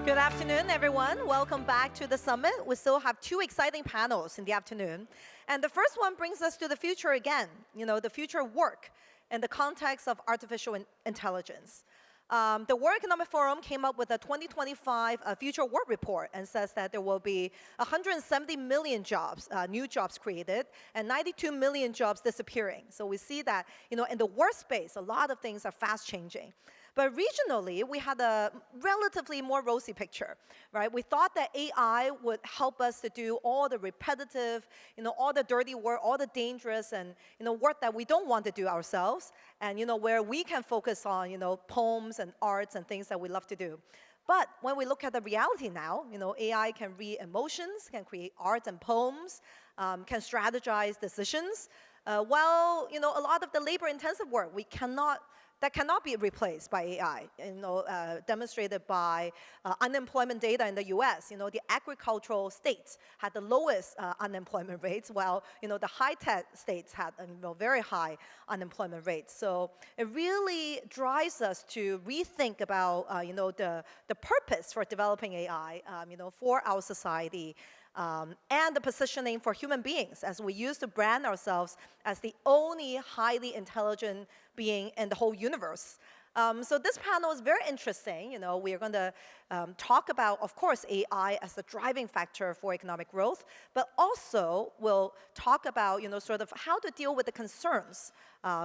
Good afternoon, everyone. Welcome back to the summit. We still have two exciting panels in the afternoon. And the first one brings us to the future again, the future of work in the context of artificial intelligence. The World Economic Forum came up with a 2025 Future Work Report and says that there will be 170 million jobs, new jobs created, and 92 million jobs disappearing. So we see that, in the work space, a lot of things are fast changing. But regionally, we had a relatively more rosy picture, right? We thought that AI would help us to do all the repetitive, all the dirty work, all the dangerous and, work that we don't want to do ourselves, and, where we can focus on, poems and arts and things that we love to do. But when we look at the reality now, AI can read emotions, can create art and poems, can strategize decisions, while, a lot of the labor-intensive work that cannot be replaced by AI, demonstrated by unemployment data in the US. The agricultural states had the lowest unemployment rates, while the high-tech states had very high unemployment rates. So it really drives us to rethink about the purpose for developing AI, for our society. And the positioning for human beings, as we used to brand ourselves as the only highly intelligent being in the whole universe. So this panel is very interesting. We are going to talk about, of course, AI as the driving factor for economic growth, but also we'll talk about, sort of how to deal with the concerns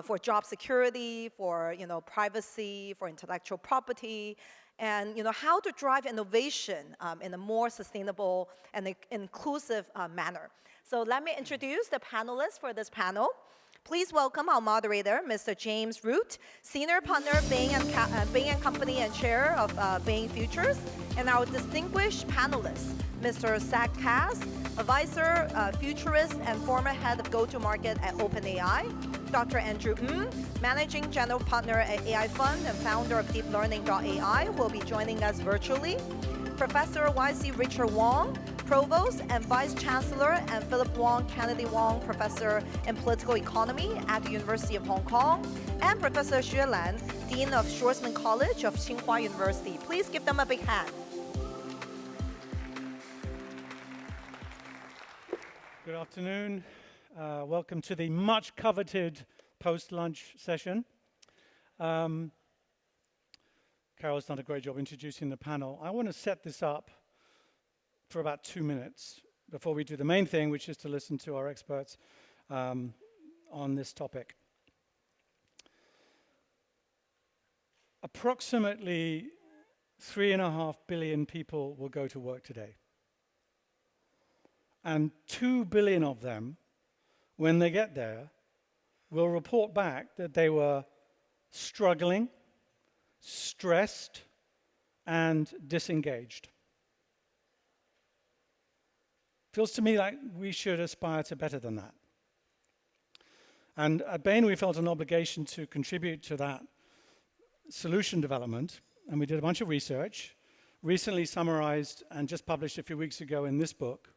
for job security, for, privacy, for intellectual property, and how to drive innovation in a more sustainable and inclusive manner. So let me introduce the panelists for this panel. Please welcome our moderator, Mr. James Root, Senior Partner, Bain and Company and Chair of Bain Futurist, and our distinguished panelists, Mr. Zack Kass, Advisor, Futurist, and former Head of Go-to-Market at OpenAI, Dr. Andrew Managing General Partner at AI Fund and founder of DeepLearning.AI, will be joining us virtually. Professor Y.C. Richard Wong, Provost and Vice-Chancellor, and Philip Wong, Kennedy Wong, Professor in Political Economy at the University of Hong Kong, and Professor Xue Lan, Dean of Schwarzman College of Tsinghua University. Please give them a big hand. Good afternoon. Welcome to the much coveted post-lunch session. Carol's done a great job introducing the panel. I want to set this up for about 2 minutes before we do the main thing, which is to listen to our experts on this topic. Approximately 3.5 billion people will go to work today. And 2 billion of them, when they get there, will report back that they were struggling, stressed, and disengaged. Feels to me like we should aspire to better than that. And at Bain, we felt an obligation to contribute to that solution development, and we did a bunch of research, recently summarized and just published a few weeks ago in this book,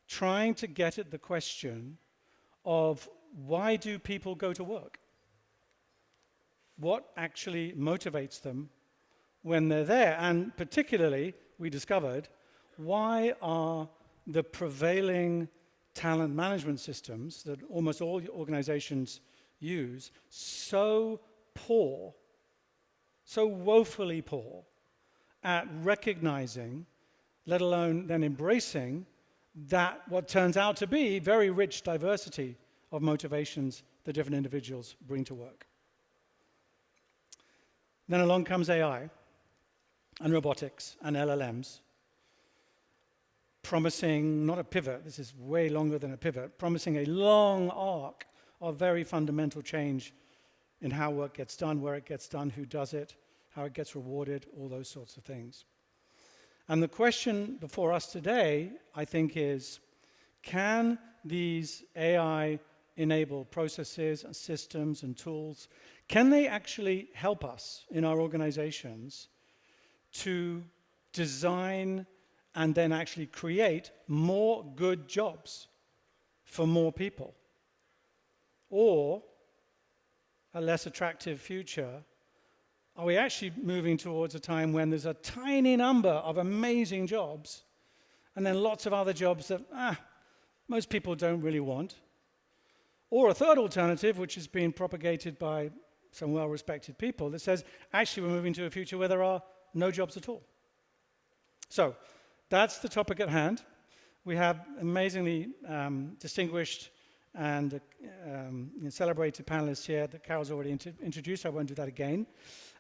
trying to get at the question of why do people go to work? What actually motivates them when they're there? And particularly, we discovered, why are the prevailing talent management systems that almost all organizations use so poor, so woefully poor at recognizing, let alone then embracing, that what turns out to be very rich diversity of motivations that different individuals bring to work. Then along comes AI and robotics and LLMs, promising not a pivot, this is way longer than a pivot, promising a long arc of very fundamental change in how work gets done, where it gets done, who does it, how it gets rewarded, all those sorts of things. And the question before us today, I think, is, can these AI-enabled processes and systems and tools, can they actually help us in our organizations to design and then actually create more good jobs for more people? Or a less attractive future, are we actually moving towards a time when there's a tiny number of amazing jobs and then lots of other jobs that most people don't really want? Or a third alternative, which is being propagated by some well-respected people, that says, actually, we're moving to a future where there are no jobs at all. So that's the topic at hand. We have amazingly distinguished and celebrated panelists here that Carol's already introduced. I won't do that again.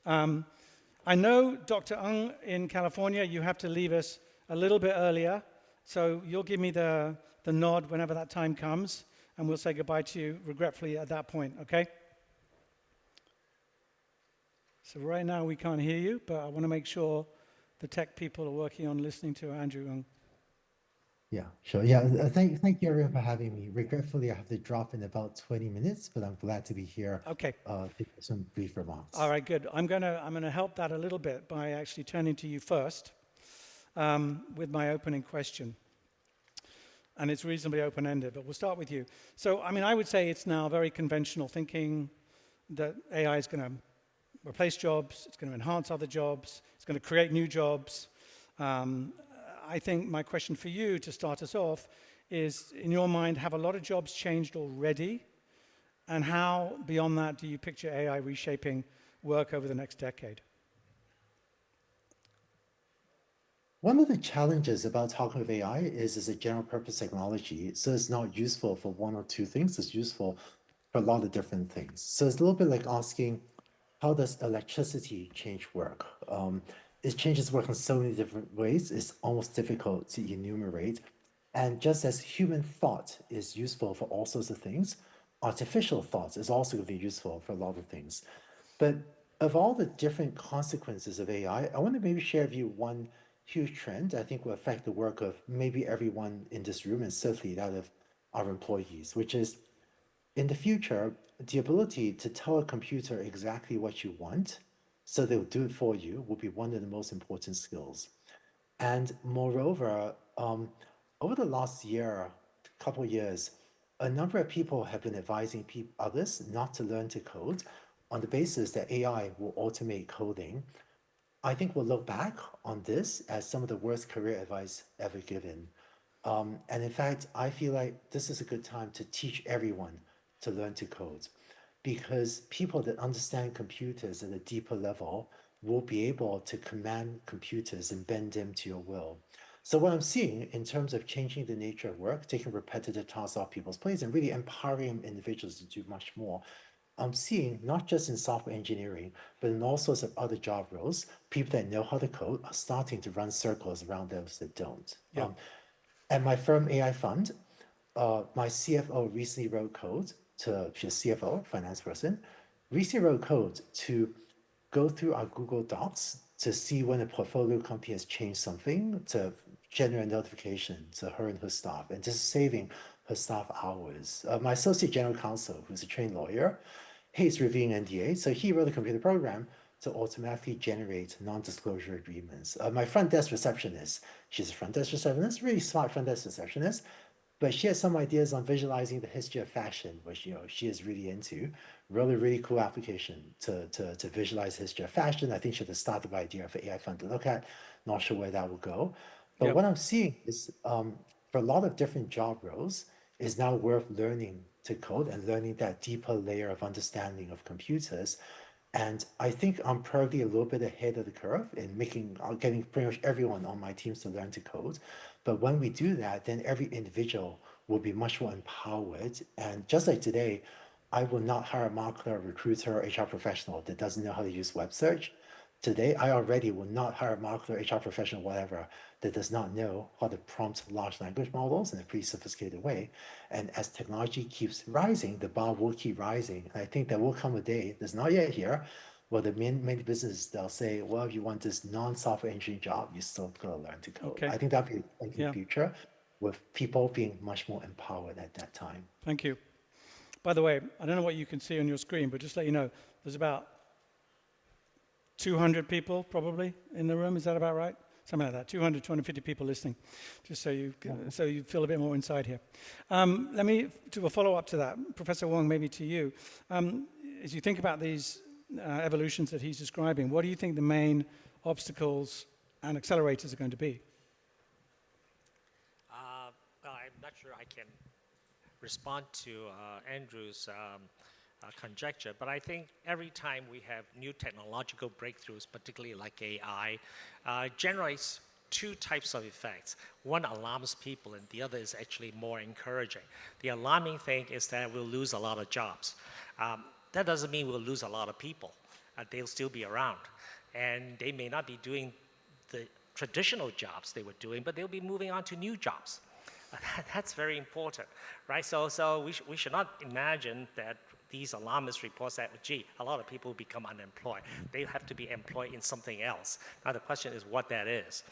I know, Dr. Ng in California, you have to leave us a little bit earlier, so you'll give me the nod whenever that time comes, and we'll say goodbye to you regretfully at that point, okay? So right now we can't hear you, but I want to make sure the tech people are working on listening to Andrew Ng. Yeah, sure. Yeah, thank you everyone for having me. Regretfully, I have to drop in about 20 minutes, but I'm glad to be here. Okay. To give some brief remarks. All right, good. I'm gonna help that a little bit by actually turning to you first with my opening question. And it's reasonably open-ended, but we'll start with you. So, I mean, I would say it's now very conventional thinking that AI is going to replace jobs, it's going to enhance other jobs, it's going to create new jobs. I think my question for you to start us off is, in your mind, have a lot of jobs changed already? And how, beyond that, do you picture AI reshaping work over the next decade? One of the challenges about talking with AI is it's a general purpose technology, so it's not useful for one or two things, it's useful for a lot of different things. So it's a little bit like asking, how does electricity change work? It changes work in so many different ways, it's almost difficult to enumerate. And just as human thought is useful for all sorts of things, artificial thought is also going to be useful for a lot of things. But of all the different consequences of AI, I want to maybe share with you one huge trend I think will affect the work of maybe everyone in this room and certainly that of our employees, which is in the future, the ability to tell a computer exactly what you want so they'll do it for you will be one of the most important skills. And moreover, over the last couple of years, a number of people have been advising others not to learn to code on the basis that AI will automate coding. I think we'll look back on this as some of the worst career advice ever given. And in fact, I feel like this is a good time to teach everyone to learn to code, because people that understand computers at a deeper level will be able to command computers and bend them to your will. So what I'm seeing in terms of changing the nature of work, taking repetitive tasks off people's plates and really empowering individuals to do much more, I'm seeing not just in software engineering, but in all sorts of other job roles, people that know how to code are starting to run circles around those that don't. Yeah. At my firm AI Fund, my CFO recently wrote code she's CFO, finance person, recently wrote code to go through our Google Docs to see when a portfolio company has changed something, to generate a notification to her and her staff, and just saving her staff hours. My associate general counsel, who's a trained lawyer, he's reviewing NDA, so he wrote a computer program to automatically generate non-disclosure agreements. My front desk receptionist, she's a front desk receptionist, really smart front desk receptionist, but she has some ideas on visualizing the history of fashion, which she is really into. Really cool application to visualize the history of fashion. I think she had the start of idea for AI Fund to look at. Not sure where that will go. But Yep. what I'm seeing is for a lot of different job roles, is now worth learning to code and learning that deeper layer of understanding of computers. And I think I'm probably a little bit ahead of the curve in getting pretty much everyone on my teams to learn to code. But when we do that, then every individual will be much more empowered. And just like today, I will not hire a marketer, recruiter, or HR professional that doesn't know how to use web search. Today, I already will not hire a marketer, HR professional, whatever, that does not know how to prompt large language models in a pretty sophisticated way. And as technology keeps rising, the bar will keep rising. And I think there will come a day, that's not yet here, where the many businesses, they'll say, well, if you want this non-software engineering job, you still gotta learn to code. Okay. I think that'll be in Yeah. the future, with people being much more empowered at that time. Thank you. By the way, I don't know what you can see on your screen, but just to let you know, there's about 200 people probably in the room. Is that about right? Something like that. 200, 250 people listening, just so you feel a bit more inside here. Let me do a follow-up to that. Professor Wong, maybe to you. As you think about these evolutions that he's describing, what do you think the main obstacles and accelerators are going to be? Well, I'm not sure I can respond to Andrew's conjecture, but I think every time we have new technological breakthroughs, particularly like AI, generates two types of effects. One alarms people, and the other is actually more encouraging. The alarming thing is that we'll lose a lot of jobs. That doesn't mean we'll lose a lot of people. They'll still be around, and they may not be doing the traditional jobs they were doing, but they'll be moving on to new jobs. That's very important, right? So we should not imagine that these alarmist reports that, gee, a lot of people become unemployed. They have to be employed in something else. Now the question is what that is.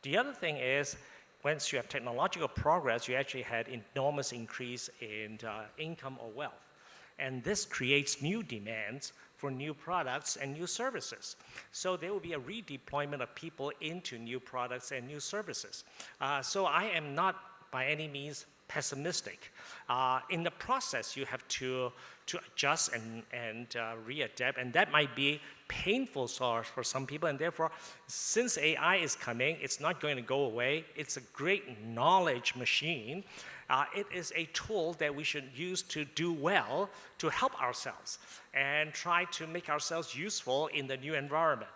The other thing is, once you have technological progress, you actually had enormous increase in income or wealth. And this creates new demands for new products and new services. So there will be a redeployment of people into new products and new services. So I am not by any means pessimistic. In the process, you have to adjust and readapt, and that might be painful for some people, and therefore, since AI is coming, it's not going to go away. It's a great knowledge machine. It is a tool that we should use to do well, to help ourselves, and try to make ourselves useful in the new environment.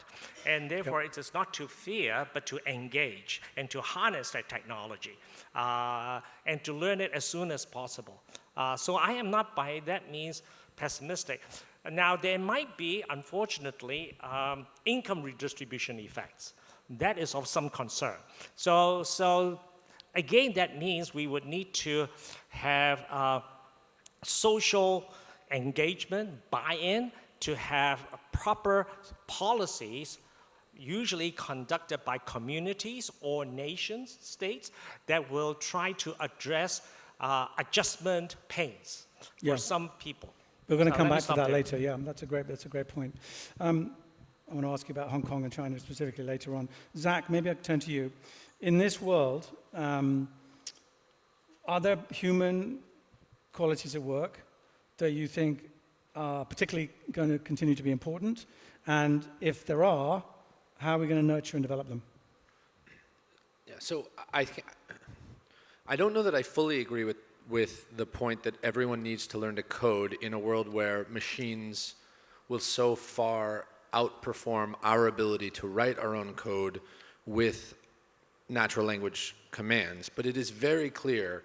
And therefore, it is not to fear, but to engage and to harness that technology and to learn it as soon as possible. So I am not by that means pessimistic. Now, there might be, unfortunately, income redistribution effects. That is of some concern. So again, that means we would need to have social engagement, buy-in, to have proper policies, usually conducted by communities or nations, states, that will try to address adjustment pains for some people. We're going to come back to that later. Yeah, that's a great point. I want to ask you about Hong Kong and China specifically later on. Zack, maybe I can turn to you. In this world, are there human qualities at work that you think are particularly going to continue to be important? And if there are, how are we going to nurture and develop them? Yeah, so I don't know that I fully agree with the point that everyone needs to learn to code in a world where machines will so far outperform our ability to write our own code with natural language commands. But it is very clear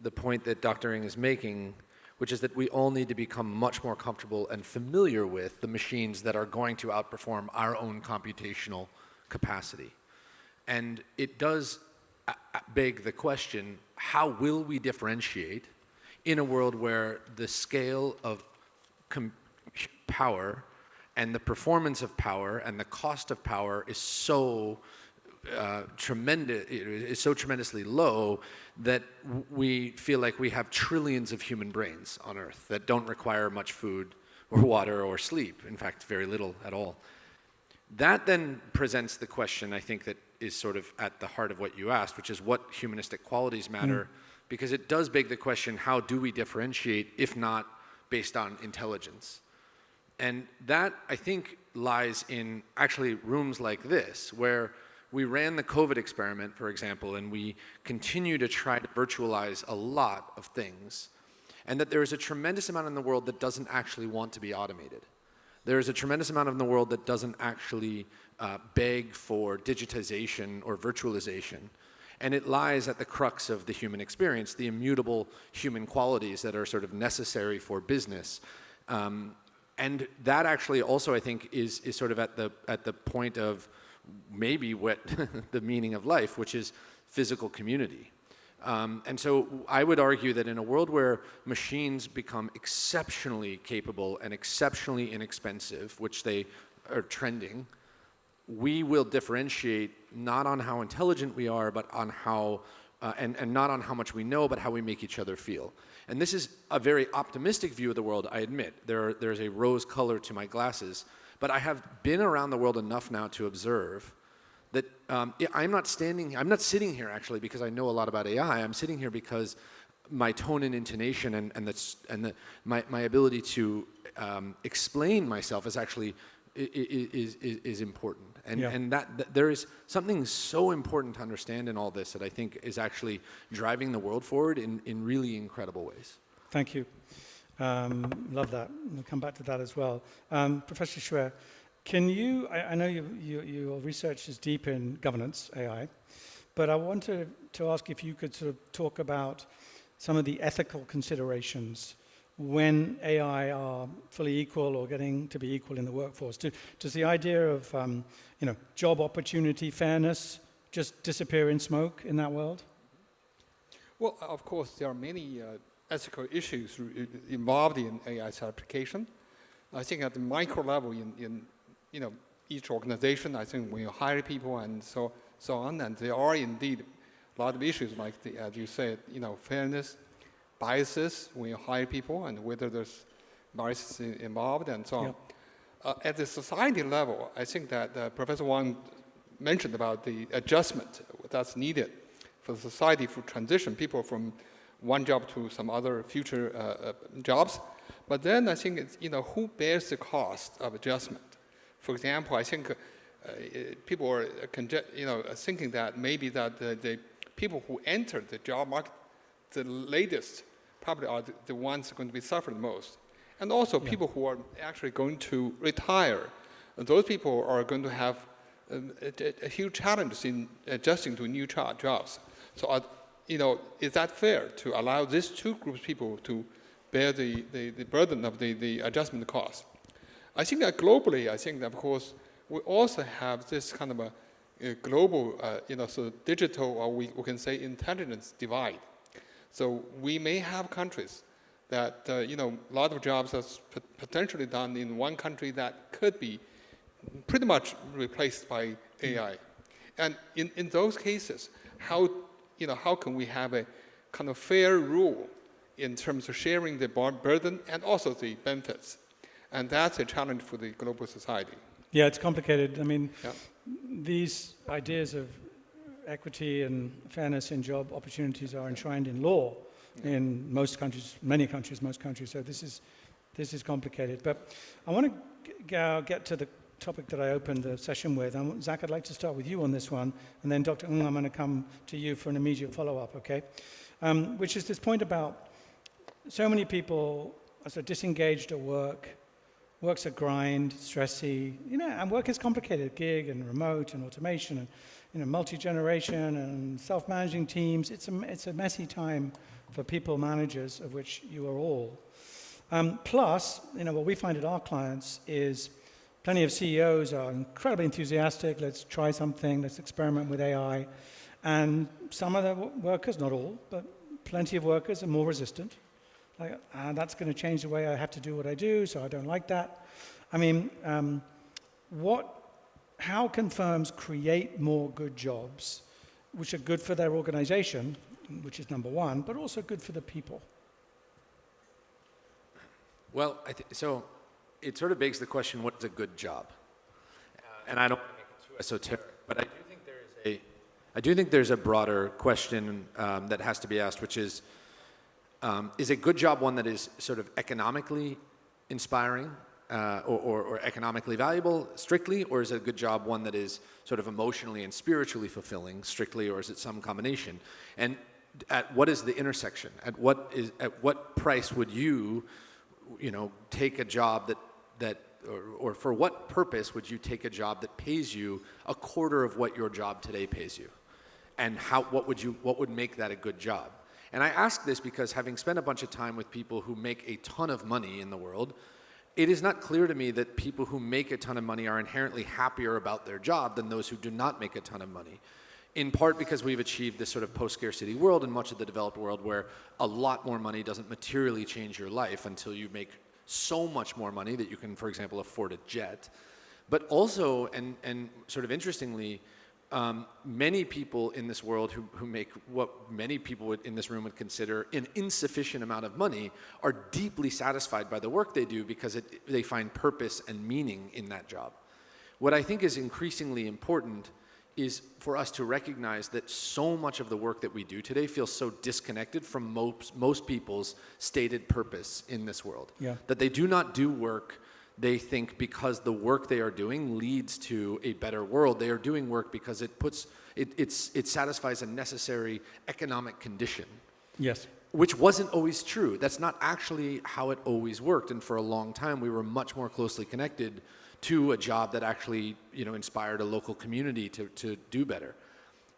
the point that Dr. Ng is making, which is that we all need to become much more comfortable and familiar with the machines that are going to outperform our own computational capacity. And it does beg the question, how will we differentiate in a world where the scale of power and the performance of power and the cost of power is so tremendously low that we feel like we have trillions of human brains on Earth that don't require much food or water or sleep, in fact, very little at all. That then presents the question, I think, that is sort of at the heart of what you asked, which is what humanistic qualities matter, because it does beg the question, how do we differentiate, if not based on intelligence? And that, I think, lies in actually rooms like this, where we ran the COVID experiment, for example, and we continue to try to virtualize a lot of things, and that there is a tremendous amount in the world that doesn't actually want to be automated. There is a tremendous amount in the world that doesn't actually beg for digitization or virtualization. And it lies at the crux of the human experience, the immutable human qualities that are sort of necessary for business. And that actually also, I think, is sort of at the point of maybe what the meaning of life, which is physical community. And so I would argue that in a world where machines become exceptionally capable and exceptionally inexpensive, which they are trending, we will differentiate not on how intelligent we are, but on how, and not on how much we know, but how we make each other feel. And this is a very optimistic view of the world, I admit. There's a rose color to my glasses, but I have been around the world enough now to observe that I'm not sitting here actually because I know a lot about AI. I'm sitting here because my tone and intonation and my ability to explain myself is actually is important. And that there is something so important to understand in all this that I think is actually driving the world forward in really incredible ways. Thank you. Love that. We'll come back to that as well. Professor Xue, can you, I know your research is deep in governance, AI, but I wanted to ask if you could sort of talk about some of the ethical considerations when AI are fully equal or getting to be equal in the workforce. Does the idea of job opportunity, fairness, just disappear in smoke in that world? Well, of course, there are many ethical issues involved in AI's application. I think at the micro level in each organization, I think when you hire people and so on, and there are indeed a lot of issues like as you said, fairness, biases when you hire people and whether there's biases involved and so on. At the society level, I think that Professor Wong mentioned about the adjustment that's needed for society for transition people from one job to some other future jobs. But then I think it's, who bears the cost of adjustment? For example, I think people are thinking that maybe that the people who enter the job market the latest probably are the ones going to be suffering most. And also people who are actually going to retire. Those people are going to have a huge challenge in adjusting to new jobs. So, is that fair to allow these two groups of people to bear the burden of the adjustment cost? I think that globally, of course, we also have this kind of a global, so digital, or we can say intelligence divide. So we may have countries that, a lot of jobs are potentially done in one country that could be pretty much replaced by AI. And in those cases, how can we have a kind of fair rule in terms of sharing the burden and also the benefits? And that's a challenge for the global society. Yeah, it's complicated. I mean, these ideas of equity and fairness in job opportunities are enshrined in law in most countries, many countries, most countries. So this is complicated. But I want to get to the topic that I opened the session with. And Zack, I'd like to start with you on this one, and then Dr. Ng, I'm going to come to you for an immediate follow-up, okay? Which is this point about so many people are sort of disengaged at work. Work's a grind, stressy, and work is complicated, gig and remote and automation and multi-generation and self-managing teams. It's a messy time for people managers, of which you are all. Plus, what we find at our clients is plenty of CEOs are incredibly enthusiastic. Let's try something. Let's experiment with AI. And some of the workers, not all, but plenty of workers are more resistant. Like, that's going to change the way I have to do what I do, so I don't like that. I mean, how can firms create more good jobs, which are good for their organization, which is number one, but also good for the people? Well, so it sort of begs the question, what is a good job? And I don't want to make it too esoteric, but I do think there's a broader question that has to be asked, which is a good job one that is sort of economically inspiring or economically valuable strictly, or is it a good job one that is sort of emotionally and spiritually fulfilling strictly, or is it some combination? And at what is the intersection? At what price would you take a job or for what purpose would you take a job that pays you a quarter of what your job today pays you? And what would make that a good job? And I ask this because having spent a bunch of time with people who make a ton of money in the world, it is not clear to me that people who make a ton of money are inherently happier about their job than those who do not make a ton of money. In part because we've achieved this sort of post-scarcity world in much of the developed world where a lot more money doesn't materially change your life until you make so much more money that you can, for example, afford a jet. But also, and sort of interestingly, many people in this world who make what many people in this room would consider an insufficient amount of money are deeply satisfied by the work they do because they find purpose and meaning in that job. What I think is increasingly important is for us to recognize that so much of the work that we do today feels so disconnected from most people's stated purpose in this world. Yeah. That they do not do work they think because the work they are doing leads to a better world. They are doing work because it satisfies a necessary economic condition. Yes. Which wasn't always true. That's not actually how it always worked. And for a long time, we were much more closely connected to a job that actually, inspired a local community to do better.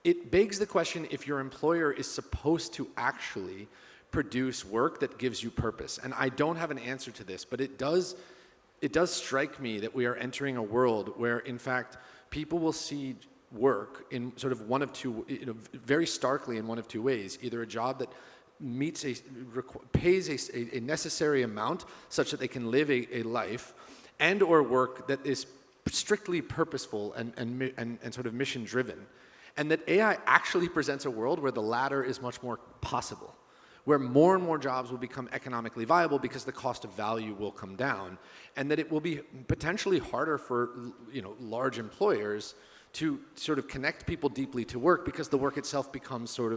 It begs the question if your employer is supposed to actually produce work that gives you purpose. And I don't have an answer to this, but it does strike me that we are entering a world where, in fact, people will see work in sort of one of two, very starkly in one of two ways. Either a job that pays a necessary amount such that they can live a life, and or work that is strictly purposeful and sort of mission driven. And that AI actually presents a world where the latter is much more possible, where more and more jobs will become economically viable because the cost of value will come down, and that it will be potentially harder for large employers to sort of connect people deeply to work because the work itself becomes sort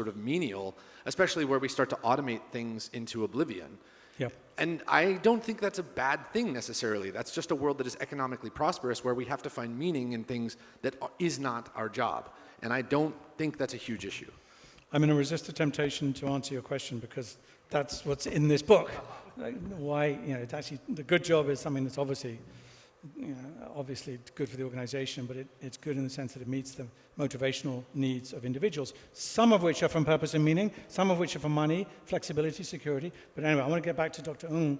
of menial, especially where we start to automate things into oblivion. Yep. And I don't think that's a bad thing necessarily. That's just a world that is economically prosperous where we have to find meaning in things that is not our job. And I don't think that's a huge issue. I'm going to resist the temptation to answer your question because that's what's in this book. Why, it's actually, the good job is something that's obviously good for the organization, but it's good in the sense that it meets the motivational needs of individuals, some of which are from purpose and meaning, some of which are for money, flexibility, security. But anyway, I want to get back to Dr. Ng,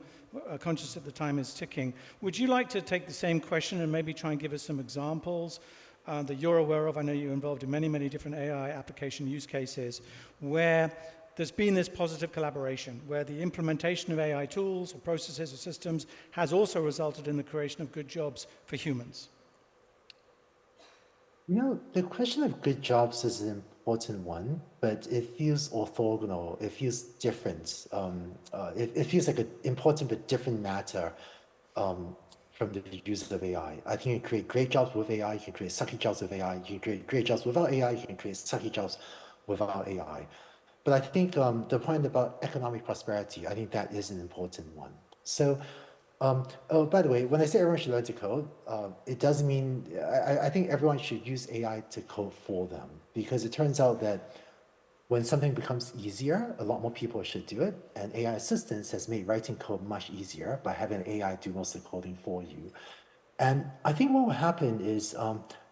conscious that the time is ticking. Would you like to take the same question and maybe try and give us some examples that you're aware of? I know you're involved in many, many different AI application use cases where there's been this positive collaboration, where the implementation of AI tools or processes or systems has also resulted in the creation of good jobs for humans. The question of good jobs is an important one, but it feels orthogonal. It feels different. It feels like an important but different matter from the use of AI. I think you can create great jobs with AI, you can create sucky jobs with AI, you can create great jobs without AI, you can create sucky jobs without AI. But I think the point about economic prosperity, I think that is an important one. So, oh, by the way, when I say everyone should learn to code, it doesn't mean, I think everyone should use AI to code for them, because it turns out that when something becomes easier, a lot more people should do it, and AI assistance has made writing code much easier by having AI do most of the coding for you. And I think what will happen is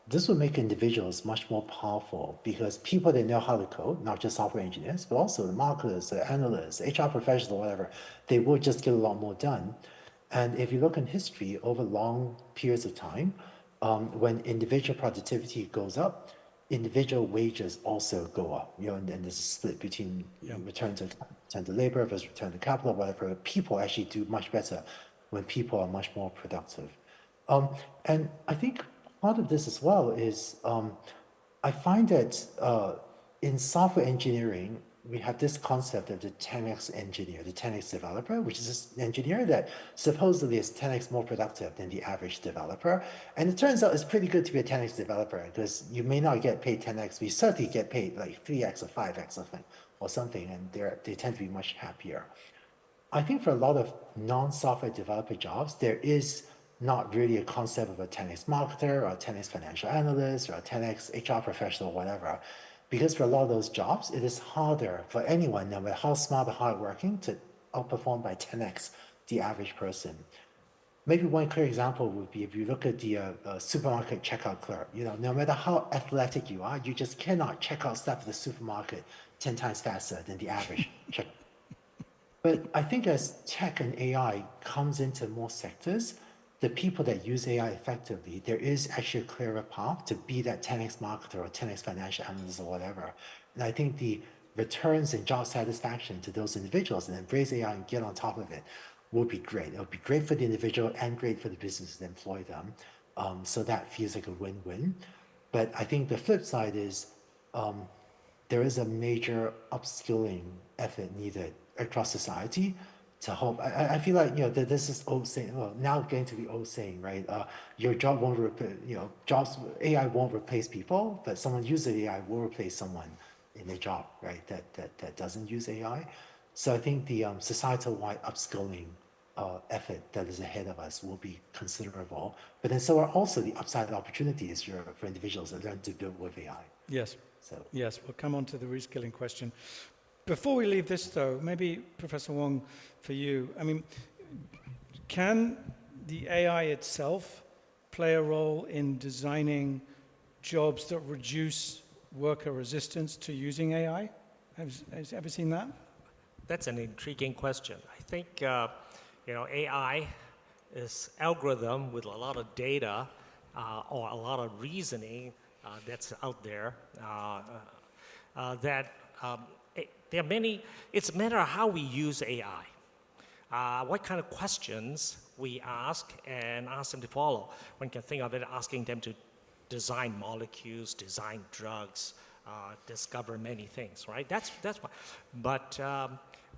this will make individuals much more powerful because people that know how to code, not just software engineers, but also the marketers, the analysts, HR professionals, whatever, they will just get a lot more done. And if you look in history, over long periods of time, when individual productivity goes up, individual wages also go up. And there's a split between return to labor versus return to capital, whatever. People actually do much better when people are much more productive. And I think part of this as well is I find that in software engineering, we have this concept of the 10x engineer, the 10x developer, which is this engineer that supposedly is 10x more productive than the average developer. And it turns out it's pretty good to be a 10x developer because you may not get paid 10x, but you certainly get paid like 3x or 5x or something, and they tend to be much happier. I think for a lot of non-software developer jobs, there is not really a concept of a 10x marketer or a 10x financial analyst or a 10x HR professional or whatever. Because for a lot of those jobs, it is harder for anyone, no matter how smart or hardworking, to outperform by 10x the average person. Maybe one clear example would be if you look at the supermarket checkout clerk. No matter how athletic you are, you just cannot check out stuff at the supermarket 10 times faster than the average check. But I think as tech and AI comes into more sectors, the people that use AI effectively, there is actually a clearer path to be that 10x marketer or 10x financial analyst or whatever. And I think the returns and job satisfaction to those individuals and embrace AI and get on top of it will be great. It'll be great for the individual and great for the businesses that employ them. So that feels like a win-win. But I think the flip side is there is a major upskilling effort needed across society to help. I feel like, you know, that this is old saying, well, now getting to the old saying, right? Your job won't replace, you know, AI won't replace people, but someone using AI will replace someone in their job, right? That doesn't use AI. So I think the societal-wide upskilling effort that is ahead of us will be considerable. But then so are also the upside opportunities for individuals that learn to build with AI. Yes. So Yes, we'll come on to the reskilling question. Before we leave this, though, maybe Professor Wong, for you, I mean, can the AI itself play a role in designing jobs that reduce worker resistance to using AI? Has you ever seen that? That's an intriguing question. I think you know, AI is algorithm with a lot of data or a lot of reasoning that's out there there are many, it's a matter of how we use AI. What kind of questions we ask and ask them to follow. One can think of it asking them to design molecules, design drugs, discover many things, right? That's one. But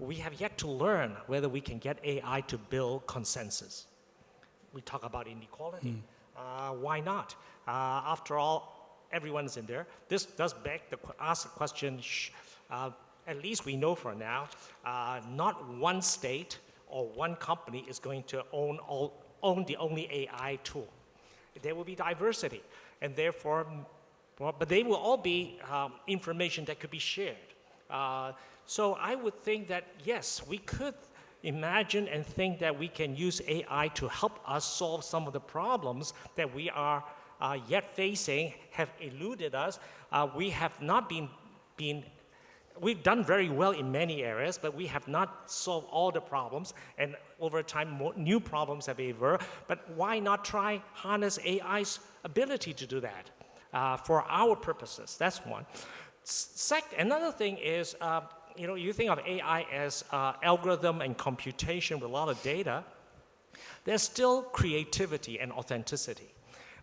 we have yet to learn whether we can get AI to build consensus. We talk about inequality. Why not? After all, everyone's in there. This does beg ask the question, at least we know for now, not one state or one company is going to own the only AI tool. There will be diversity, and therefore, but they will all be information that could be shared. So I would think that, yes, we could imagine and think that we can use AI to help us solve some of the problems that we are yet facing, have eluded us. We have not we've done very well in many areas, but we have not solved all the problems, and over time, new problems have emerged. But why not try harness AI's ability to do that for our purposes? That's one. Another thing is, you know, you think of AI as algorithm and computation with a lot of data. There's still creativity and authenticity.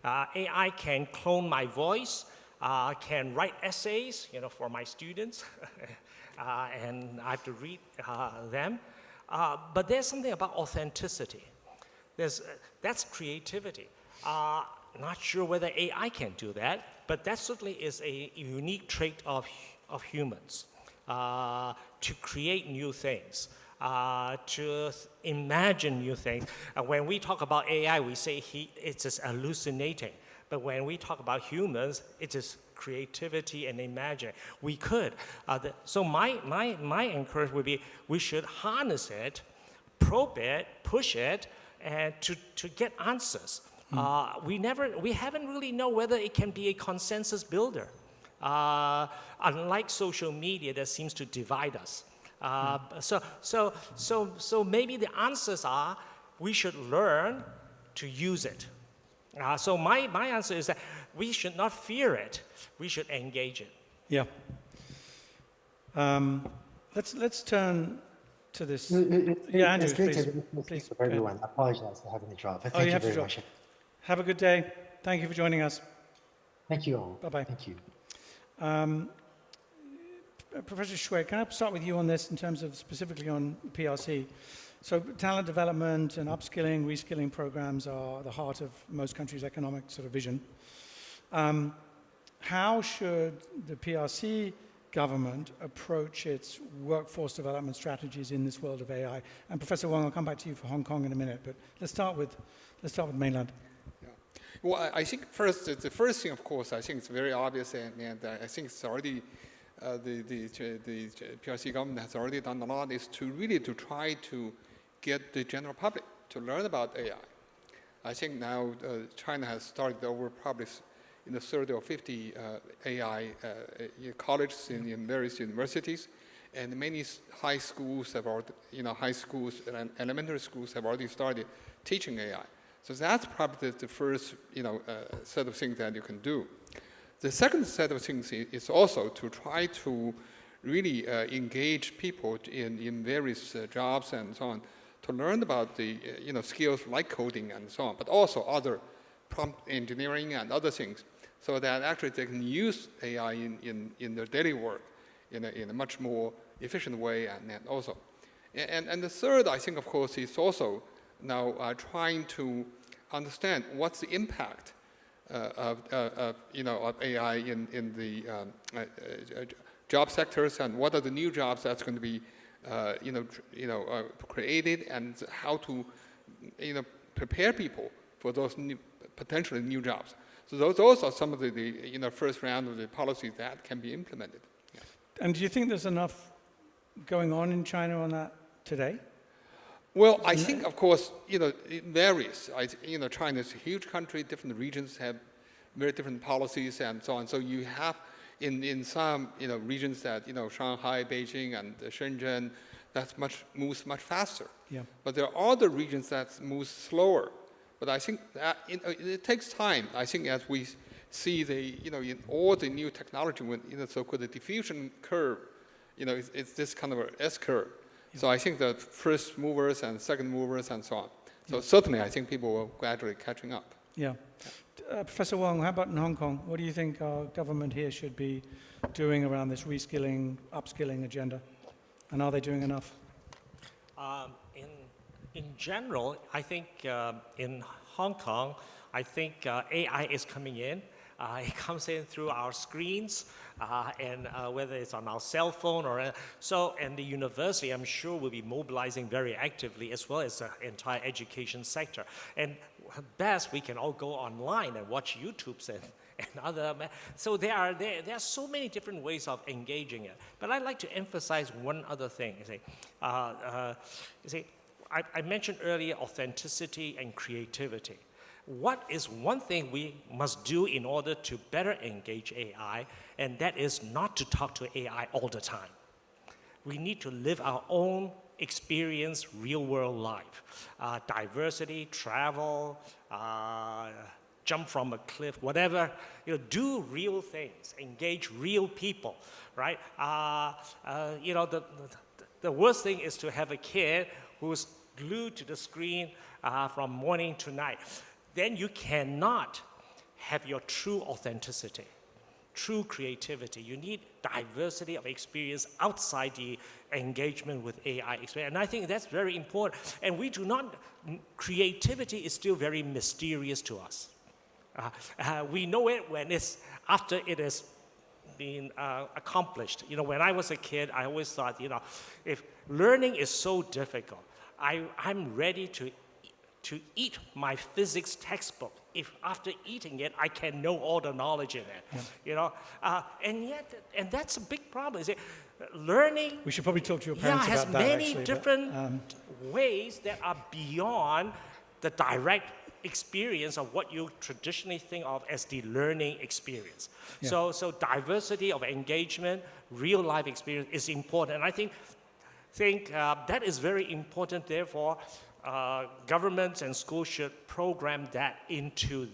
AI can clone my voice, can write essays, you know, for my students, and I have to read them. But there's something about authenticity. That's creativity. Not sure whether AI can do that, but that certainly is a unique trait of humans, to create new things, to imagine new things. When we talk about AI, we say it's just hallucinating. But when we talk about humans, it is creativity and imagining. We could. So my encouragement would be we should harness it, probe it, push it, and to get answers. We haven't really know whether it can be a consensus builder. Unlike social media that seems to divide us. So maybe the answers are we should learn to use it. So my answer is that we should not fear it. We should engage it. Yeah. Let's turn to this. Yeah, Andrew, it's great please. to Please, for everyone. I apologize for having to drop, but Oh, thank you you have to very drop. much. Have a good day. Thank you for joining us. Thank you all. Bye-bye. Thank you. Professor Shui, can I start with you on this in terms of specifically on PRC? So talent development and upskilling, reskilling programs are the heart of most countries' economic sort of vision. How should the PRC government approach its workforce development strategies in this world of AI? And Professor Wong, I'll come back to you for Hong Kong in a minute, but let's start with mainland. Yeah. Well, I think the first thing, of course, I think it's very obvious, and I think it's already the PRC government has already done a lot, is to really try to get the general public to learn about AI. I think now China has started over probably in the 30 or 50 AI colleges in various universities, and many high schools have already, high schools and elementary schools have already started teaching AI. So that's probably the first, set of things that you can do. The second set of things is also to try to really engage people in various jobs and so on, to learn about the skills like coding and so on, but also other prompt engineering and other things, so that actually they can use AI in their daily work in a much more efficient way, and also. And the third, I think, of course, is also now trying to understand what's the impact of AI in the job sectors, and what are the new jobs that's going to be created, and how to prepare people for those potentially new jobs. So those are some of the first round of the policies that can be implemented. Yeah. And do you think there's enough going on in China on that today? Well, I think, of course, it varies. China's a huge country. Different regions have very different policies and so on. So you have in some regions that Shanghai, Beijing, and Shenzhen, that moves much faster. Yeah. But there are other regions that move slower. But I think that it takes time. I think as we see in all the new technology, when so-called the diffusion curve, it's this kind of an S curve. Yeah. So I think the first movers and second movers and so on. So certainly, I think people will gradually catching up. Yeah. Professor Wong, how about in Hong Kong? What do you think our government here should be doing around this reskilling, upskilling agenda? And are they doing enough? In general, I think in Hong Kong, I think AI is coming in. It comes in through our screens, and whether it's on our cell phone or so. And the university, I'm sure, will be mobilizing very actively, as well as the entire education sector. And best, we can all go online and watch YouTubes and other. So there are so many different ways of engaging it. But I'd like to emphasize one other thing. I mentioned earlier authenticity and creativity. What is one thing we must do in order to better engage AI, and that is not to talk to AI all the time. We need to live our own experience, real-world life. Diversity, travel, jump from a cliff, whatever. Do real things, engage real people, right? The worst thing is to have a kid who's glued to the screen from morning to night. Then you cannot have your true authenticity, true creativity. You need diversity of experience outside the engagement with AI experience. And I think that's very important. And creativity is still very mysterious to us. We know it when after it has been accomplished. When I was a kid, I always thought, if learning is so difficult, I'm ready to eat my physics textbook if after eating it I can know all the knowledge in it. Yeah. And that's a big problem. Learning. We should probably talk to your parents has about that. Many different ways that are beyond the direct experience of what you traditionally think of as the learning experience. Yeah. So diversity of engagement, real life experience is important. And I think that is very important. Therefore, governments and schools should program that into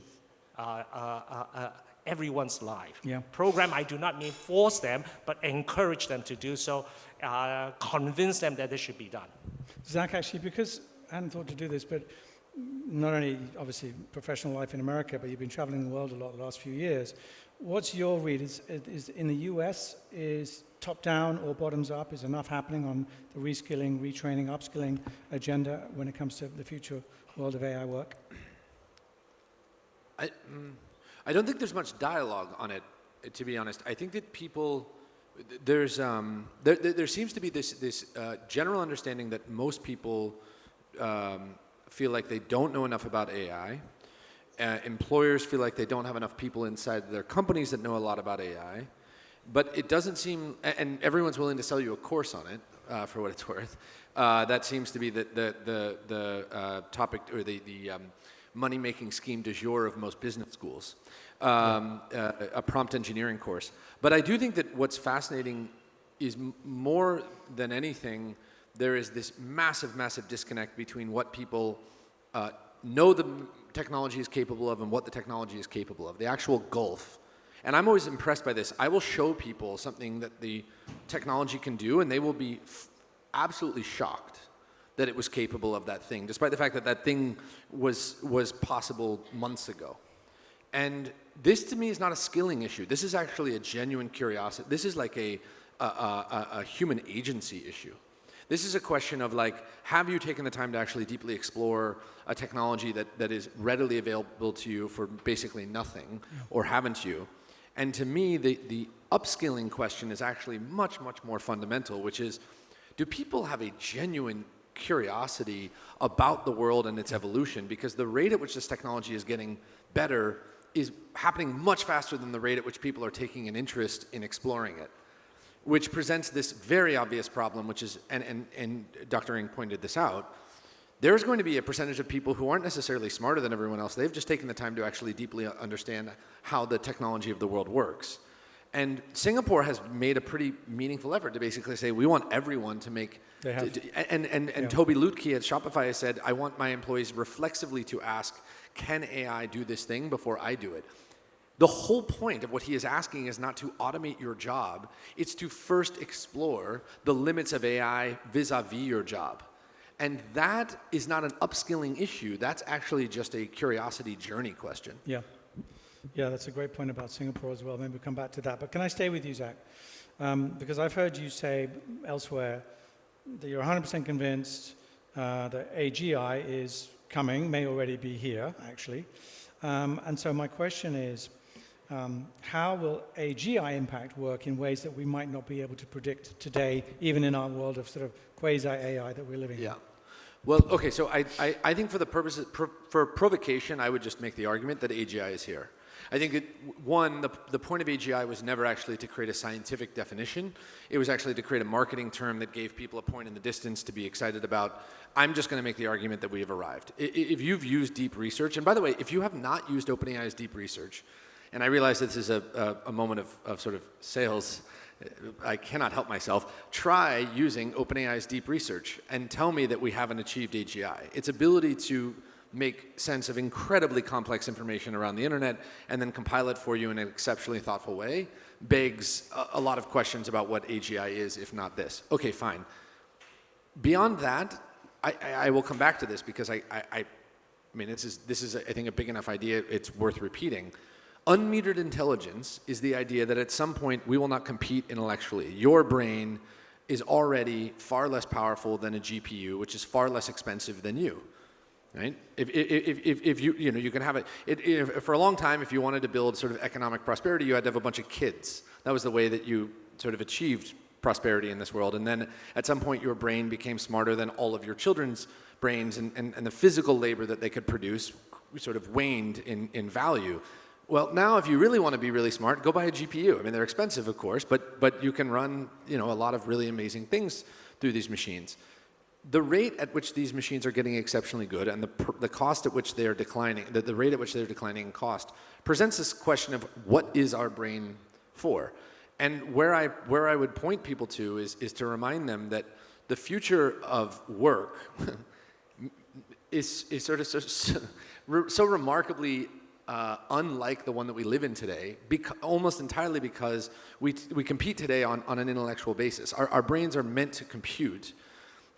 everyone's life. Yeah. Program, I do not mean force them, but encourage them to do so, convince them that this should be done. Zack, actually, because I hadn't thought to do this, but not only, obviously, professional life in America, but you've been traveling the world a lot the last few years. What's your read? Is in the US, is top-down or bottoms-up? Is enough happening on the reskilling, retraining, upskilling agenda when it comes to the future world of AI work? I don't think there's much dialogue on it, to be honest. I think that there seems to be this general understanding that most people feel like they don't know enough about AI. Employers feel like they don't have enough people inside their companies that know a lot about AI. But it doesn't seem, and everyone's willing to sell you a course on it, for what it's worth. That seems to be the topic, or the money-making scheme du jour of most business schools, a prompt engineering course. But I do think that what's fascinating is more than anything, there is this massive, massive disconnect between what people know the technology is capable of and what the technology is capable of, the actual gulf. And I'm always impressed by this. I will show people something that the technology can do, and they will be absolutely shocked that it was capable of that thing, despite the fact that that thing was possible months ago. And this, to me, is not a skilling issue. This is actually a genuine curiosity. This is like a human agency issue. This is a question of like, have you taken the time to actually deeply explore a technology that is readily available to you for basically nothing, or haven't you? And to me, the upskilling question is actually much, much more fundamental, which is, do people have a genuine curiosity about the world and its evolution? Because the rate at which this technology is getting better is happening much faster than the rate at which people are taking an interest in exploring it, which presents this very obvious problem, which is, and Dr. Ng pointed this out, there's going to be a percentage of people who aren't necessarily smarter than everyone else. They've just taken the time to actually deeply understand how the technology of the world works. And Singapore has made a pretty meaningful effort to basically say, we want everyone to make, and Toby Lutke at Shopify has said, I want my employees reflexively to ask, can AI do this thing before I do it? The whole point of what he is asking is not to automate your job, it's to first explore the limits of AI vis-a-vis your job. And that is not an upskilling issue, that's actually just a curiosity journey question. Yeah. Yeah, that's a great point about Singapore as well. Maybe we'll come back to that. But can I stay with you, Zack? Because I've heard you say elsewhere that you're 100% convinced that AGI is coming, may already be here, actually. And so my question is, how will AGI impact work in ways that we might not be able to predict today, even in our world of sort of quasi-AI that we're living in? Yeah. Well, okay, so I think for the purposes, for provocation, I would just make the argument that AGI is here. I think the point of AGI was never actually to create a scientific definition. It was actually to create a marketing term that gave people a point in the distance to be excited about. I'm just going to make the argument that we have arrived. If you've used deep research, and by the way, if you have not used OpenAI's deep research, and I realize this is a moment of sort of sales, I cannot help myself, try using OpenAI's deep research and tell me that we haven't achieved AGI. Its ability to make sense of incredibly complex information around the internet and then compile it for you in an exceptionally thoughtful way begs a lot of questions about what AGI is, if not this. Okay, fine. Beyond that, I will come back to this because I mean, this is, I think, a big enough idea, it's worth repeating. Unmetered intelligence is the idea that at some point we will not compete intellectually. Your brain is already far less powerful than a GPU, which is far less expensive than you. Right? If you can have it, for a long time, if you wanted to build sort of economic prosperity, you had to have a bunch of kids. That was the way that you sort of achieved prosperity in this world. And then at some point, your brain became smarter than all of your children's brains, and the physical labor that they could produce sort of waned in value. Well, now if you really want to be really smart, go buy a GPU. I mean, they're expensive, of course, but you can run a lot of really amazing things through these machines. The rate at which these machines are getting exceptionally good and the cost at which they are declining, the rate at which they're declining in cost, presents this question of what is our brain for? And where I would point people to is to remind them that the future of work is sort of so remarkably unlike the one that we live in today, almost entirely because we compete today on an intellectual basis. Our brains are meant to compute,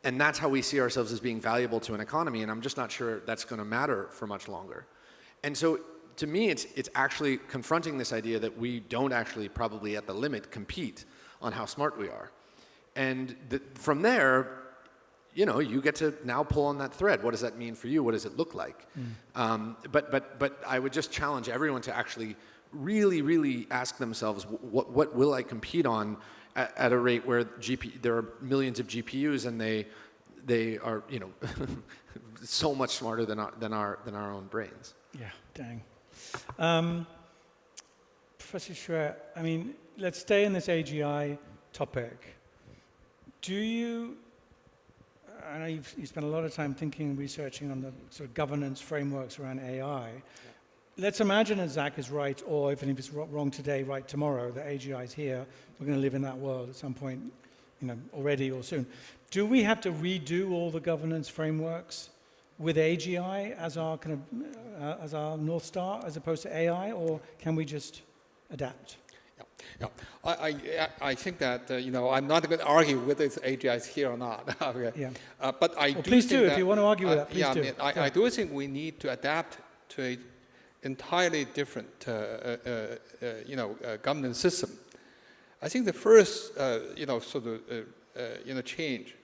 and that's how we see ourselves as being valuable to an economy, and I'm just not sure that's going to matter for much longer. And so to me, it's actually confronting this idea that we don't actually probably at the limit compete on how smart we are. And from there, you get to now pull on that thread. What does that mean for you? What does it look like? But I would just challenge everyone to actually really, really ask themselves, what will I compete on at a rate where there are millions of GPUs and they are so much smarter than our own brains. Yeah, dang. Professor Xue, I mean, let's stay in this AGI topic. I know you've spent a lot of time thinking and researching on the sort of governance frameworks around AI. Yeah. Let's imagine that Zack is right, or even if it's wrong today, right tomorrow, that AGI is here. We're going to live in that world at some point, already or soon. Do we have to redo all the governance frameworks with AGI as our kind of as our North Star, as opposed to AI, or can we just adapt? Yeah. I think that I'm not going to argue whether it's AGI is here or not. Okay. Yeah. But I do please think do if you want to argue with that. Please do. I do think we need to adapt to an entirely different governance system. I think the first change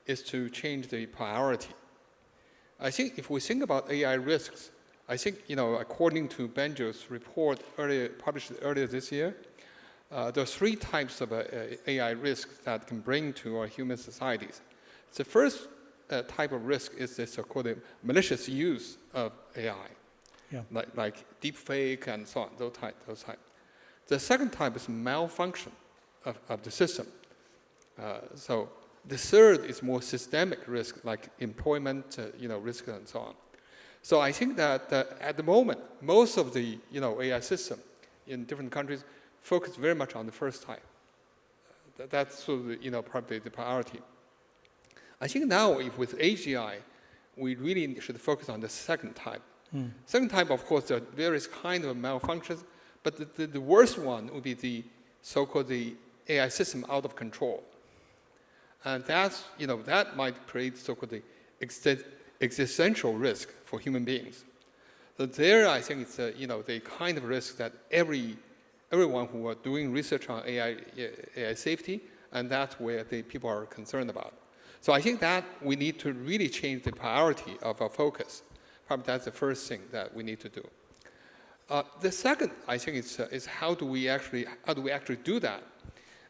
is to change the priority. I think if we think about AI risks, I think, according to Benjo's report published earlier this year, there are 3 types of AI risks that can bring to our human societies. The first type of risk is the so-called malicious use of AI, like deepfake and so on, those types. The second type is malfunction of the system. So the third is more systemic risk, like employment risk and so on. So I think that at the moment, most of the AI system in different countries focus very much on the first type. That's sort of probably the priority. I think now, if with AGI, we really should focus on the second type. Second type, of course, there are various kinds of malfunctions, but the worst one would be the so-called the AI system out of control. And that's, that might create so-called the existential risk for human beings. So there, I think it's, the kind of risk that everyone who are doing research on AI safety, and that's where the people are concerned about. So I think that we need to really change the priority of our focus. Probably that's the first thing that we need to do. The second, I think, is how do we actually do that?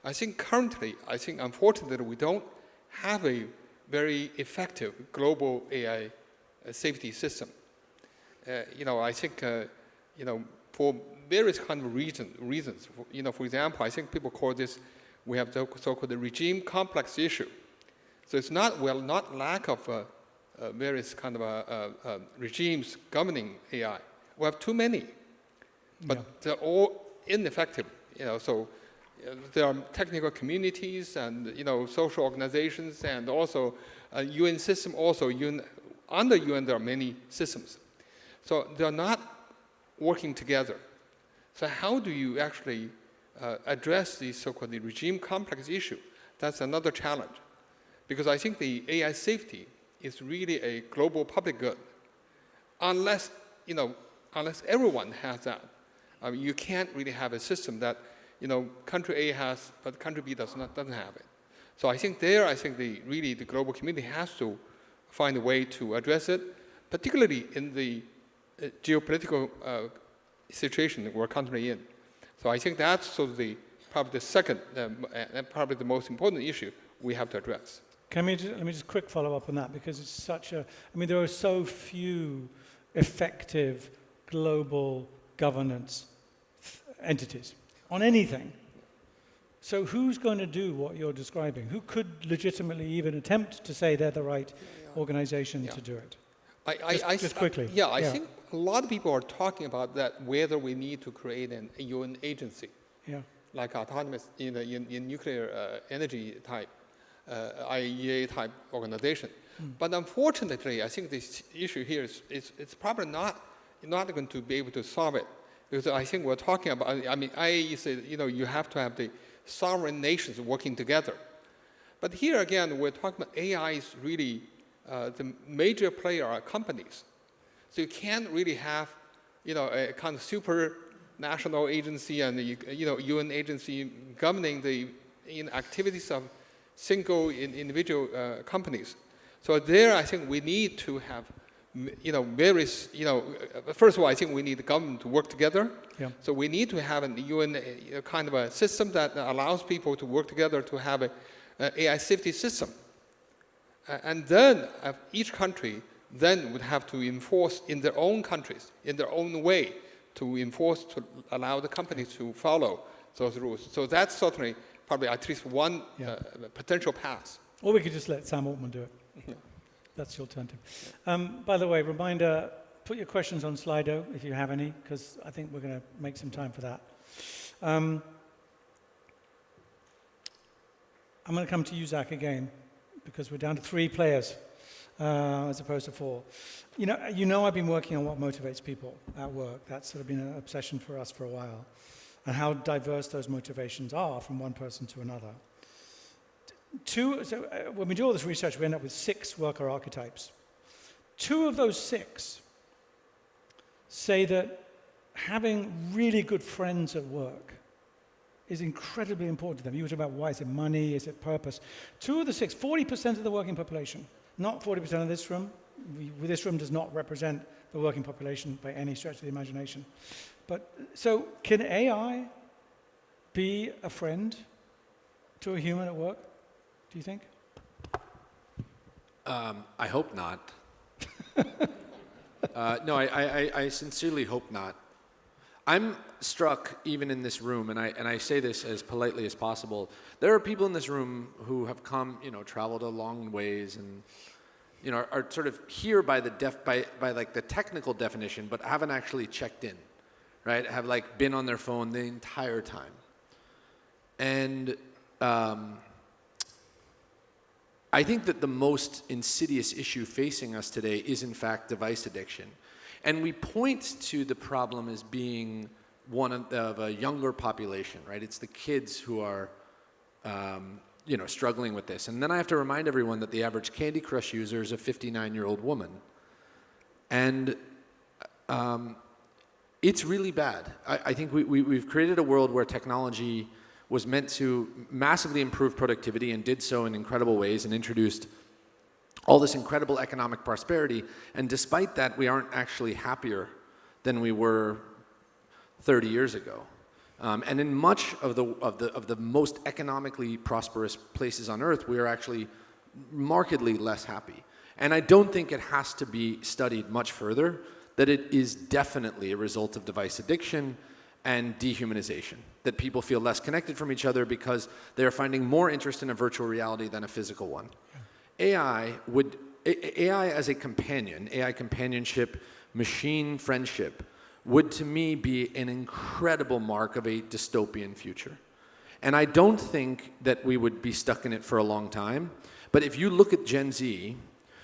I think currently, unfortunately, we don't have a very effective global AI safety system. I think, for various kind of reasons. For example, I think people call this, we have the so-called the regime complex issue. So it's not lack of various kind of regimes governing AI. We have too many, but they're all ineffective. So there are technical communities and social organizations, and also UN system. Also, under UN there are many systems, so they're not working together. So how do you actually address the so-called the regime complex issue? That's another challenge, because I think the AI safety is really a global public good. Unless everyone has that, you can't really have a system that country A has, but country B doesn't have it. So I think the global community has to find a way to address it, particularly in the geopolitical situation that we're currently in. So I think that's sort of probably the second, and probably the most important issue we have to address. Let me just quick follow up on that, because it's there are so few effective global governance entities on anything. So who's going to do what you're describing? Who could legitimately even attempt to say they're the right organization to do it? Just quickly. I think a lot of people are talking about that, whether we need to create a UN agency, like autonomous in nuclear energy type, IAEA type organization. But unfortunately, I think this issue here it's probably not going to be able to solve it, because I think we're talking about, IAEA said, you have to have the sovereign nations working together. But here again, we're talking about AI is really the major player are companies. So you can't really have, a kind of super national agency and UN agency governing the activities of single individual companies. So there, I think we need to have, various, first of all, I think we need the government to work together. So we need to have a UN kind of a system that allows people to work together to have an AI safety system. And then each country then would have to enforce in their own countries, in their own way, to allow the companies to follow those rules. So that's certainly probably at least one potential path. Or we could just let Sam Altman do it. That's the alternative. By the way, reminder, put your questions on Slido if you have any, because I think we're going to make some time for that. I'm going to come to you, Zack, again, because we're down to 3 players as opposed to 4. I've been working on what motivates people at work. That's sort of been an obsession for us for a while, and how diverse those motivations are from one person to another. When we do all this research, we end up with 6 worker archetypes. 2 of those 6 say that having really good friends at work is incredibly important to them. You were talking about why, is it money, is it purpose? 2 of the 6, 40% of the working population, not 40% of this room. This room does not represent the working population by any stretch of the imagination. But so can AI be a friend to a human at work, do you think? I hope not. No, I sincerely hope not. I'm struck, even in this room, and I say this as politely as possible. There are people in this room who have come, traveled a long ways, and are sort of here by like the technical definition, but haven't actually checked in, right? Have like been on their phone the entire time, and I think that the most insidious issue facing us today is, in fact, device addiction. And we point to the problem as being one of a younger population, right? It's the kids who are, struggling with this. And then I have to remind everyone that the average Candy Crush user is a 59-year-old woman. And it's really bad. I think we've created a world where technology was meant to massively improve productivity and did so in incredible ways and introduced all this incredible economic prosperity, and despite that, we aren't actually happier than we were 30 years ago. And in much of the most economically prosperous places on Earth, we are actually markedly less happy. And I don't think it has to be studied much further that it is definitely a result of device addiction and dehumanization, that people feel less connected from each other because they are finding more interest in a virtual reality than a physical one. AI as a companion, AI companionship, machine friendship, would to me be an incredible mark of a dystopian future. And I don't think that we would be stuck in it for a long time. But if you look at Gen Z,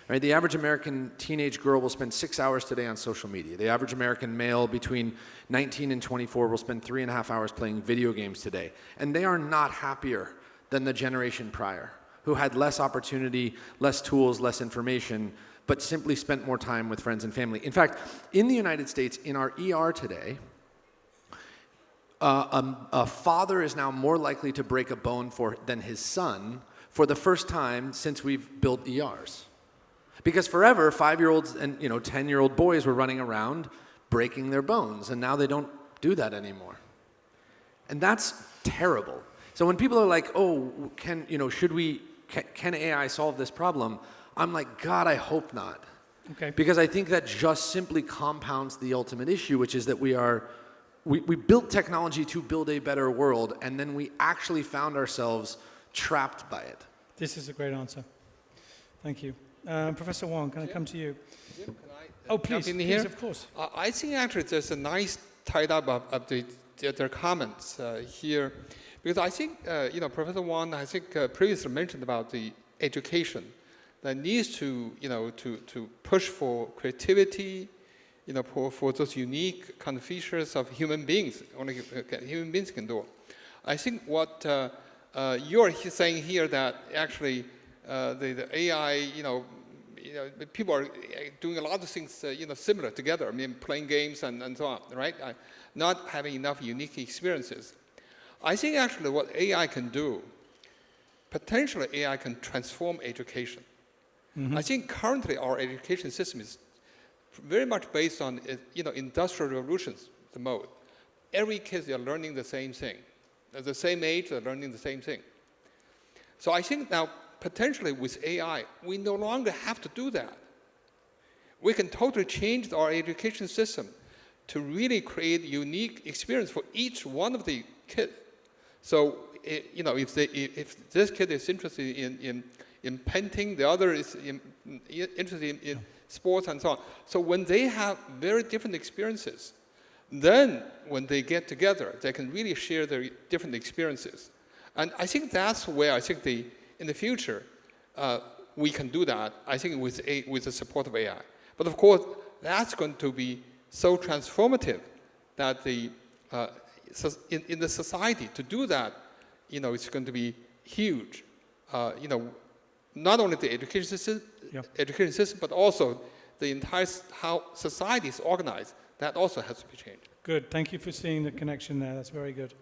right, the average American teenage girl will spend 6 hours today on social media. The average American male between 19 and 24 will spend 3.5 hours playing video games today. And they are not happier than the generation prior, who had less opportunity, less tools, less information, but simply spent more time with friends and family. In fact, in the United States, in our ER today, a father is now more likely to break a bone than his son for the first time since we've built ERs. Because forever, 5-year-olds and 10-year-old boys were running around breaking their bones, and now they don't do that anymore. And that's terrible. So when people are like, "Oh, can AI solve this problem?" I'm like, God, I hope not. Okay. Because I think that just simply compounds the ultimate issue, which is that we built technology to build a better world, and then we actually found ourselves trapped by it. This is a great answer. Thank you. Professor Wong, can I come to you? Jim, can I Oh, please, jump in here? of course. I think actually there's a nice tie-up of their comments here, because I think, Professor Wong, I think previously mentioned about the education that needs to push for creativity, for those unique kind of features of human beings, only human beings can do. I think what you're saying here that actually the AI, people are doing a lot of things, similar together. I mean, playing games and so on, right? Not having enough unique experiences. I think actually what AI can do, potentially AI can transform education. Mm-hmm. I think currently our education system is very much based on, industrial revolutions, the mode. Every kid, they're learning the same thing. At the same age, they're learning the same thing. So I think now, potentially with AI, we no longer have to do that. We can totally change our education system to really create unique experience for each one of the kids. So, if this kid is interested in painting, the other is interested in sports and so on. So when they have very different experiences, then when they get together, they can really share their different experiences. And I think that's where I think in the future, we can do that, I think with the support of AI. But of course, that's going to be so transformative that in the society, to do that, it's going to be huge. Not only the education system, but also the entire how society is organized. That also has to be changed. Good. Thank you for seeing the connection there. That's very good.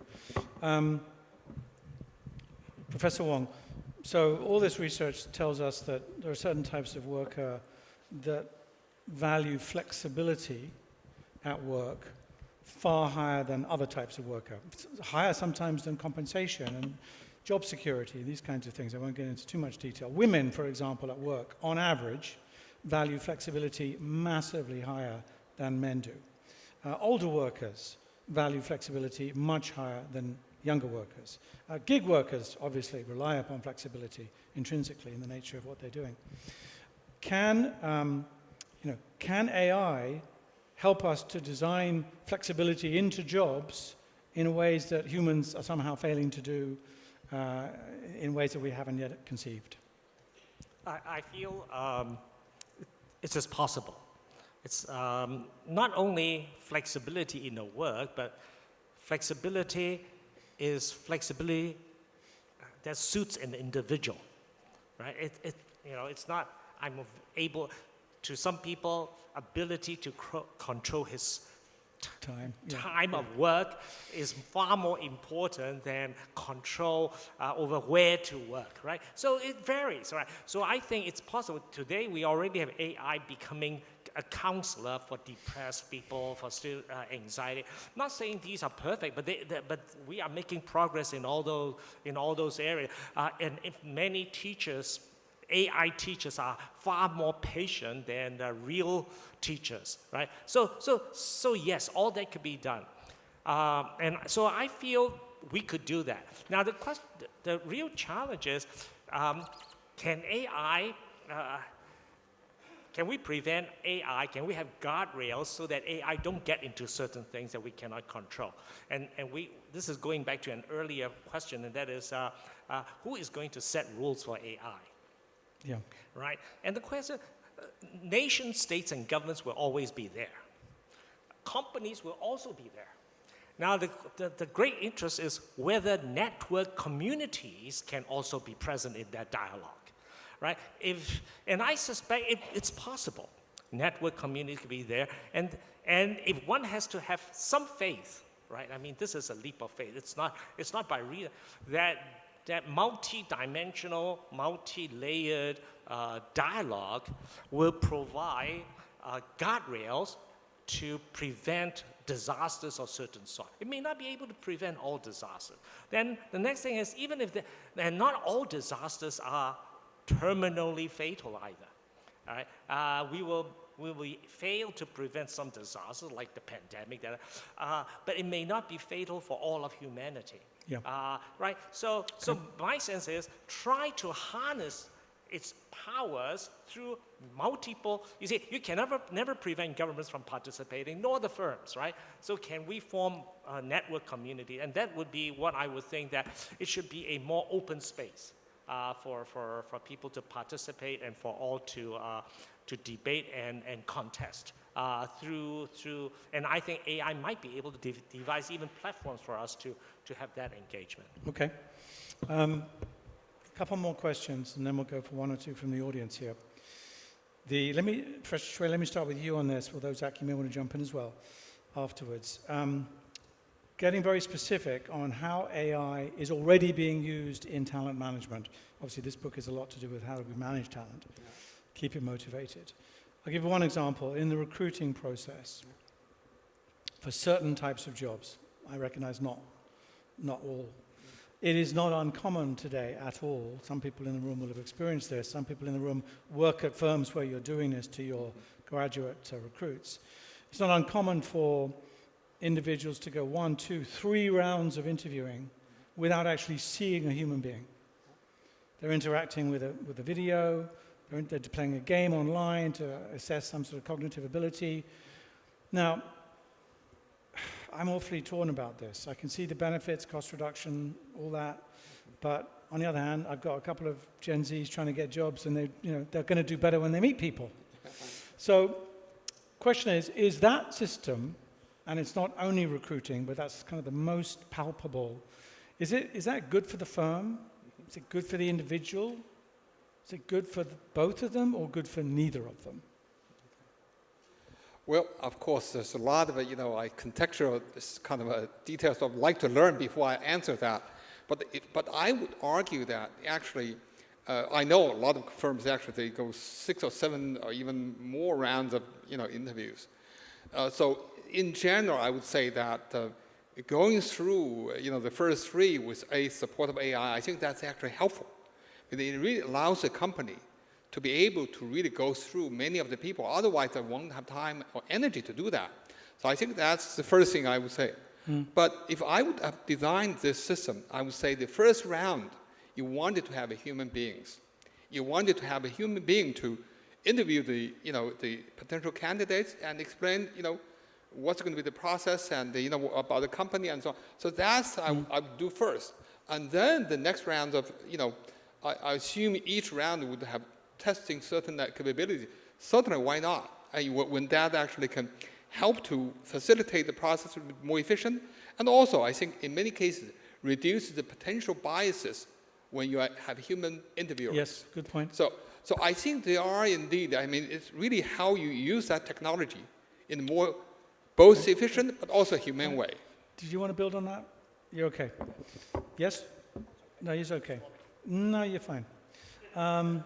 Professor Wong, so all this research tells us that there are certain types of worker that value flexibility at work far higher than other types of worker, higher sometimes than compensation and job security, these kinds of things. I won't get into too much detail. Women, for example, at work, on average, value flexibility massively higher than men do. Older workers value flexibility much higher than younger workers. Gig workers obviously rely upon flexibility intrinsically in the nature of what they're doing. Can AI help us to design flexibility into jobs in ways that humans are somehow failing to do, in ways that we haven't yet conceived? I feel it's just possible. It's not only flexibility in the work, but flexibility is flexibility that suits an individual, right? It's not I'm able to some people ability to control his time of work is far more important than control over where to work, right? So it varies, right? So I think it's possible. Today we already have AI becoming a counselor for depressed people, for anxiety. I'm not saying these are perfect, but we are making progress in all those areas. And if many teachers, AI teachers, are far more patient than the real teachers, right? So yes, all that could be done. And so I feel we could do that. Now the real challenge is, can AI, can we prevent AI? Can we have guardrails so that AI don't get into certain things that we cannot control? And this is going back to an earlier question, and that is, who is going to set rules for AI? Yeah. Right? And the question, nation states and governments will always be there. Companies will also be there. Now, the great interest is whether network communities can also be present in that dialogue. Right? And I suspect it's possible. Network communities could be there, and if one has to have some faith, right? I mean, this is a leap of faith. It's not by reason that multi-dimensional, multi-layered dialogue will provide guardrails to prevent disasters of certain sort. It may not be able to prevent all disasters. Then the next thing is, even if and not all disasters are terminally fatal either. All right? We will fail to prevent some disasters like the pandemic, but it may not be fatal for all of humanity. Yeah. Right? So my sense is try to harness its powers through multiple. You see, you can never prevent governments from participating, nor the firms, right? So can we form a network community? And that would be what I would think that it should be a more open space. For people to participate and for all to debate and contest through, and I think AI might be able to devise even platforms for us to have that engagement. Okay. A couple more questions, and then we'll go for one or two from the audience here. Professor Shui, let me start with you on this, although Zack, you may want to jump in as well afterwards. Getting very specific on how AI is already being used in talent management. Obviously, this book has a lot to do with how do we manage talent, keep it motivated. I'll give you one example. In the recruiting process, for certain types of jobs, I recognize not all, it is not uncommon today at all. Some people in the room will have experienced this. Some people in the room work at firms where you're doing this to your graduate recruits. It's not uncommon for individuals to go 1, 2, 3 rounds of interviewing without actually seeing a human being. They're interacting with a video, they're playing a game online to assess some sort of cognitive ability. Now, I'm awfully torn about this. I can see the benefits, cost reduction, all that, but on the other hand, I've got a couple of Gen Zs trying to get jobs, and they're going to do better when they meet people. So, question is that system, and it's not only recruiting, but that's kind of the most palpable. Is that good for the firm? Is it good for the individual? Is it good for both of them, or good for neither of them? Well, of course, there's a lot of, contextual kind of details I'd like to learn before I answer that. But I would argue that actually, I know a lot of firms actually, they go 6 or 7 or even more rounds of, interviews. So in general, I would say that going through, the first 3 with a support of AI, I think that's actually helpful. It really allows the company to be able to really go through many of the people. Otherwise, they won't have time or energy to do that. So I think that's the first thing I would say. But if I would have designed this system, I would say the first round, you wanted to have human beings. You wanted to have a human being to interview the potential candidates and explain, what's going to be the process and, about the company and so on. So that's I would do first. And then the next round of, I assume each round would have testing certain capabilities. Certainly, why not? When that actually can help to facilitate the process to be more efficient, and also, I think, in many cases, reduce the potential biases when you have human interviewers. Yes, good point. So I think there are indeed, it's really how you use that technology in a more both efficient but also humane way. Did you want to build on that? You're okay. Yes? No, he's okay. No, you're fine. All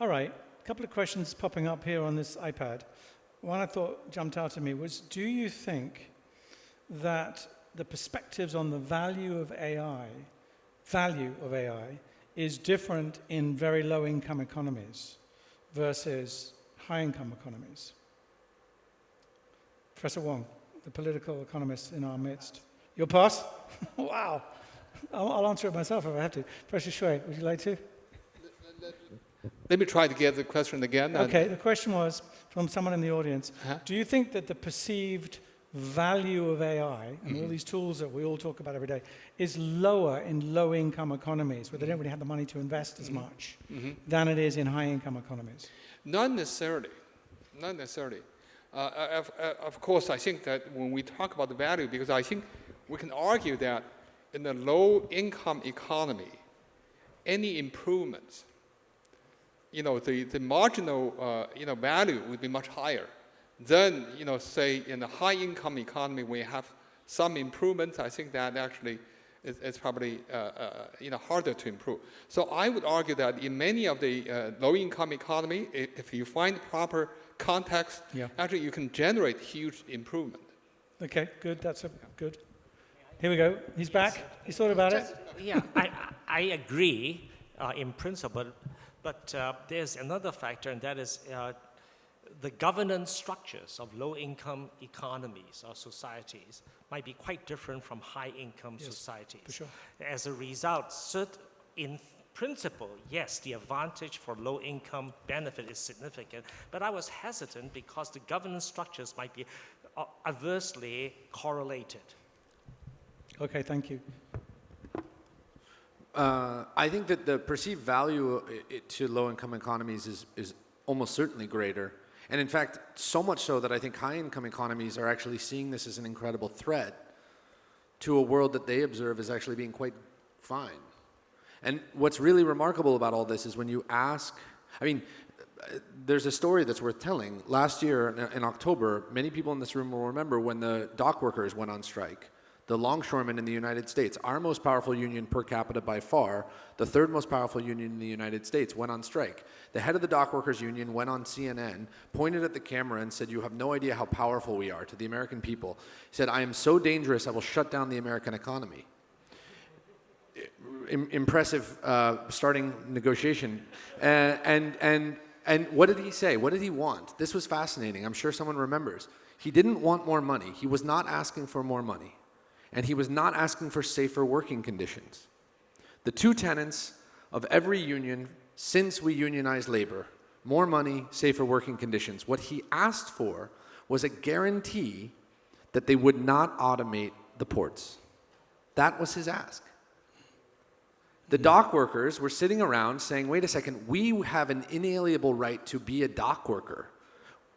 right, a couple of questions popping up here on this iPad. One I thought jumped out at me was, do you think that the perspectives on the value of AI is different in very low-income economies versus high-income economies? Professor Wong, the political economist in our midst. You'll pass? Wow. I'll answer it myself if I have to. Professor Shui, would you like to? Let me try to get the question again. Okay, the question was from someone in the audience. Do you think that the perceived value of AI and all these tools that we all talk about every day is lower in low-income economies where they don't really have the money to invest as much than it is in high-income economies? Not necessarily. Not necessarily. Of course, I think that when we talk about the value, because I think we can argue that in the low-income economy, any improvements, the marginal, value would be much higher than, say, in a high-income economy, we have some improvements. I think that actually is probably, harder to improve. So I would argue that in many of the low-income economy, if you find proper context, actually you can generate huge improvement. Okay, good. That's good. Here we go. He's back. He's thought about it. Yeah, I agree in principle, but there's another factor, and that is the governance structures of low-income economies or societies might be quite different from high-income societies. For sure. As a result, in principle, yes, the advantage for low-income benefit is significant, but I was hesitant because the governance structures might be adversely correlated. Okay, thank you. I think that the perceived value to low-income economies is almost certainly greater. And in fact, so much so that I think high-income economies are actually seeing this as an incredible threat to a world that they observe as actually being quite fine. And what's really remarkable about all this is when you ask, there's a story that's worth telling. Last year in October, many people in this room will remember when the dock workers went on strike. The longshoremen in the United States, our most powerful union per capita by far, the third most powerful union in the United States, went on strike. The head of the dock workers union went on CNN, pointed at the camera and said, "You have no idea how powerful we are," to the American people. He said, "I am so dangerous, I will shut down the American economy." Impressive starting negotiation. And what did he say? What did he want? This was fascinating. I'm sure someone remembers. He didn't want more money. He was not asking for more money. And he was not asking for safer working conditions. The two tenets of every union since we unionized labor, more money, safer working conditions. What he asked for was a guarantee that they would not automate the ports. That was his ask. The dock workers were sitting around saying, wait a second, we have an inalienable right to be a dock worker.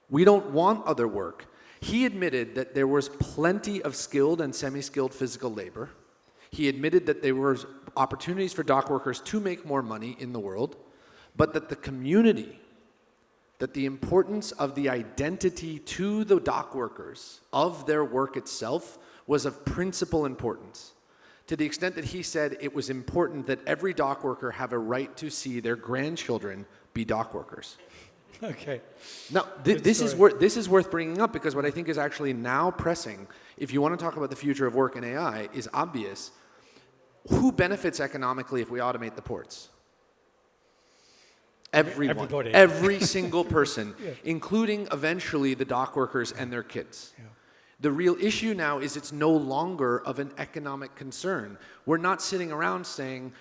We don't want other work. He admitted that there was plenty of skilled and semi-skilled physical labor. He admitted that there were opportunities for dock workers to make more money in the world, but that the community that the importance of the identity to the dock workers of their work itself was of principal importance. To the extent that he said it was important that every dock worker have a right to see their grandchildren be dock workers. Okay. Now, this is worth bringing up because what I think is actually now pressing, if you want to talk about the future of work in AI, is obvious. Who benefits economically if we automate the ports? Everyone. Everybody. Every single person, Yeah. including eventually the dock workers and their kids. Yeah. The real issue now is it's no longer of an economic concern. We're not sitting around saying,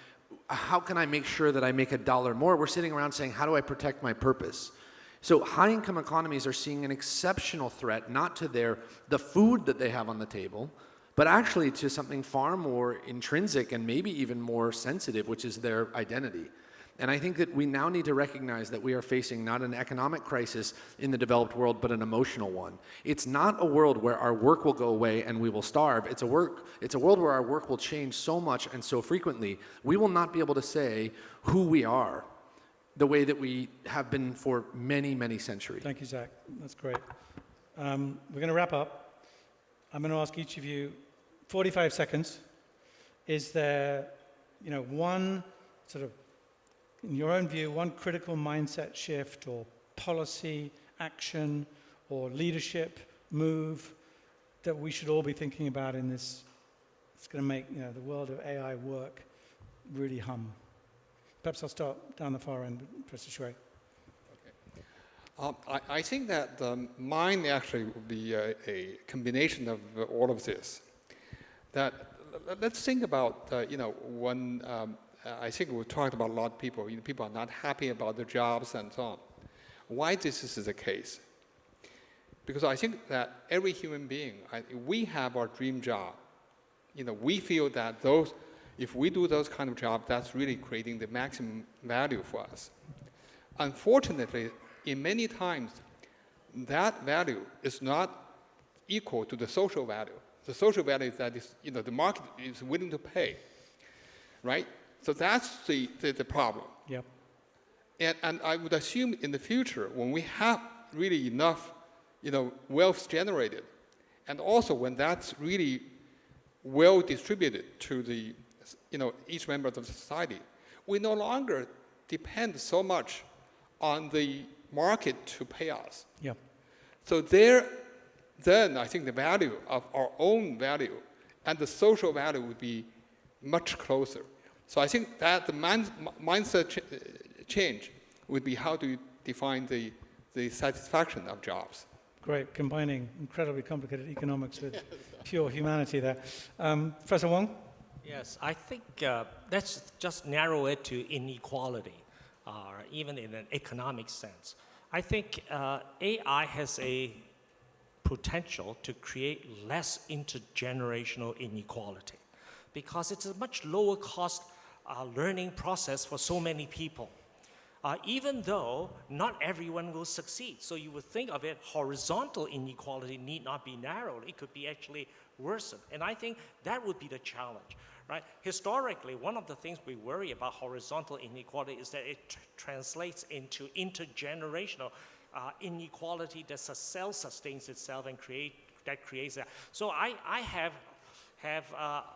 how can I make sure that I make $1 more? We're sitting around saying, how do I protect my purpose? So high-income economies are seeing an exceptional threat, not to the food that they have on the table, but actually to something far more intrinsic and maybe even more sensitive, which is their identity. And I think that we now need to recognize that we are facing not an economic crisis in the developed world, but an emotional one. It's not a world where our work will go away and we will starve. It's a world where our work will change so much and so frequently, we will not be able to say who we are the way that we have been for many, many centuries. Thank you, Zack. That's great. We're going to wrap up. I'm going to ask each of you 45 seconds. Is there, one sort of, in your own view, one critical mindset shift or policy, action, or leadership move that we should all be thinking about in this? It's going to make the world of AI work really hum. Perhaps I'll start down the far end with Professor Shui. I think that mine actually would be a combination of all of this. That let's think about when I think we talked about a lot of people. People are not happy about their jobs and so on. Why this is the case? Because I think that every human being, we have our dream job. We feel that if we do those kind of jobs, that's really creating the maximum value for us. Unfortunately, in many times, that value is not equal to the social value. The social value is that the market is willing to pay, right? So that's the problem. Yep. And I would assume in the future, when we have really enough, wealth generated, and also when that's really well distributed to the, each member of the society, we no longer depend so much on the market to pay us. Yep. So then I think the value of our own value and the social value would be much closer. So I think that the mindset change would be how do you define the satisfaction of jobs. Great, combining incredibly complicated economics with pure humanity there. Professor Wong? Yes, I think let's just narrow it to inequality, even in an economic sense. I think AI has a potential to create less intergenerational inequality because it's a much lower cost learning process for so many people. Even though not everyone will succeed. So you would think of it, horizontal inequality need not be narrowed. It could be actually worsened. And I think that would be the challenge, right? Historically, one of the things we worry about horizontal inequality is that it translates into intergenerational inequality that self-sustains itself and creates that. So I have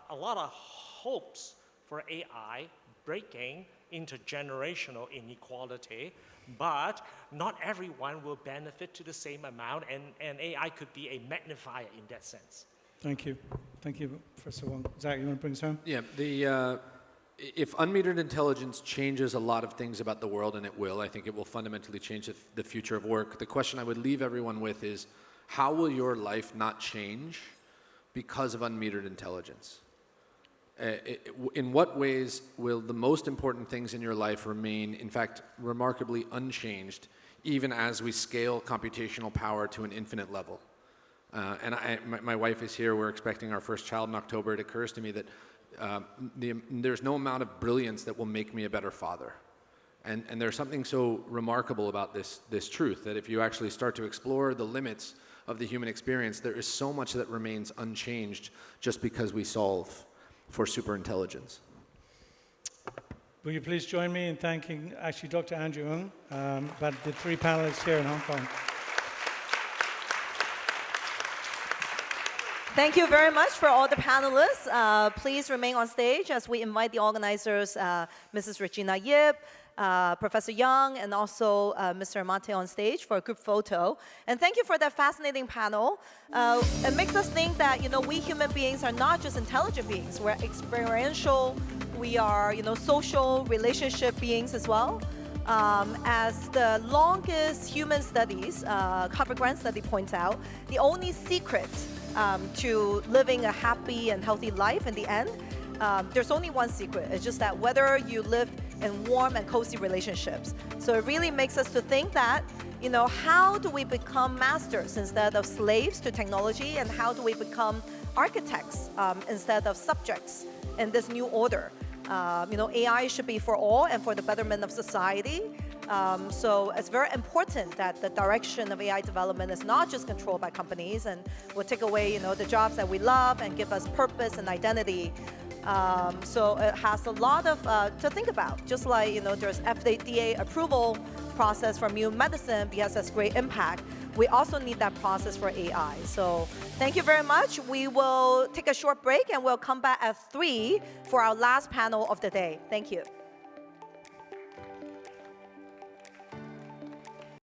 a lot of hopes for AI breaking intergenerational inequality, but not everyone will benefit to the same amount, and AI could be a magnifier in that sense. Thank you. Thank you, Professor Wong. Zack, you want to bring us home? Yeah, if unmetered intelligence changes a lot of things about the world, and it will, I think it will fundamentally change the future of work. The question I would leave everyone with is, how will your life not change because of unmetered intelligence? In what ways will the most important things in your life remain, in fact, remarkably unchanged, even as we scale computational power to an infinite level? And my wife is here. We're expecting our first child in October. It occurs to me that there's no amount of brilliance that will make me a better father. And there's something so remarkable about this truth, that if you actually start to explore the limits of the human experience, there is so much that remains unchanged just because we solve for superintelligence. Will you please join me in thanking actually Dr. Andrew Ng, but the 3 panelists here in Hong Kong. Thank you very much for all the panelists. Please remain on stage as we invite the organizers, Mrs. Regina Yip, Professor Young, and also Mr. Amate on stage for a group photo. And thank you for that fascinating panel. It makes us think that we human beings are not just intelligent beings. We're experiential. We are social relationship beings as well. As the longest human studies, Harvard Grant study points out, the only secret to living a happy and healthy life in the end, there's only one secret. It's just that whether you live in warm and cozy relationships. So it really makes us to think that, how do we become masters instead of slaves to technology, and how do we become architects instead of subjects in this new order? AI should be for all and for the betterment of society. So it's very important that the direction of AI development is not just controlled by companies and will take away, the jobs that we love and give us purpose and identity. So it has a lot of to think about. Just like there's FDA approval process for new medicine because that's great impact. We also need that process for AI. So thank you very much. We will take a short break and we'll come back at 3 for our last panel of the day. Thank you.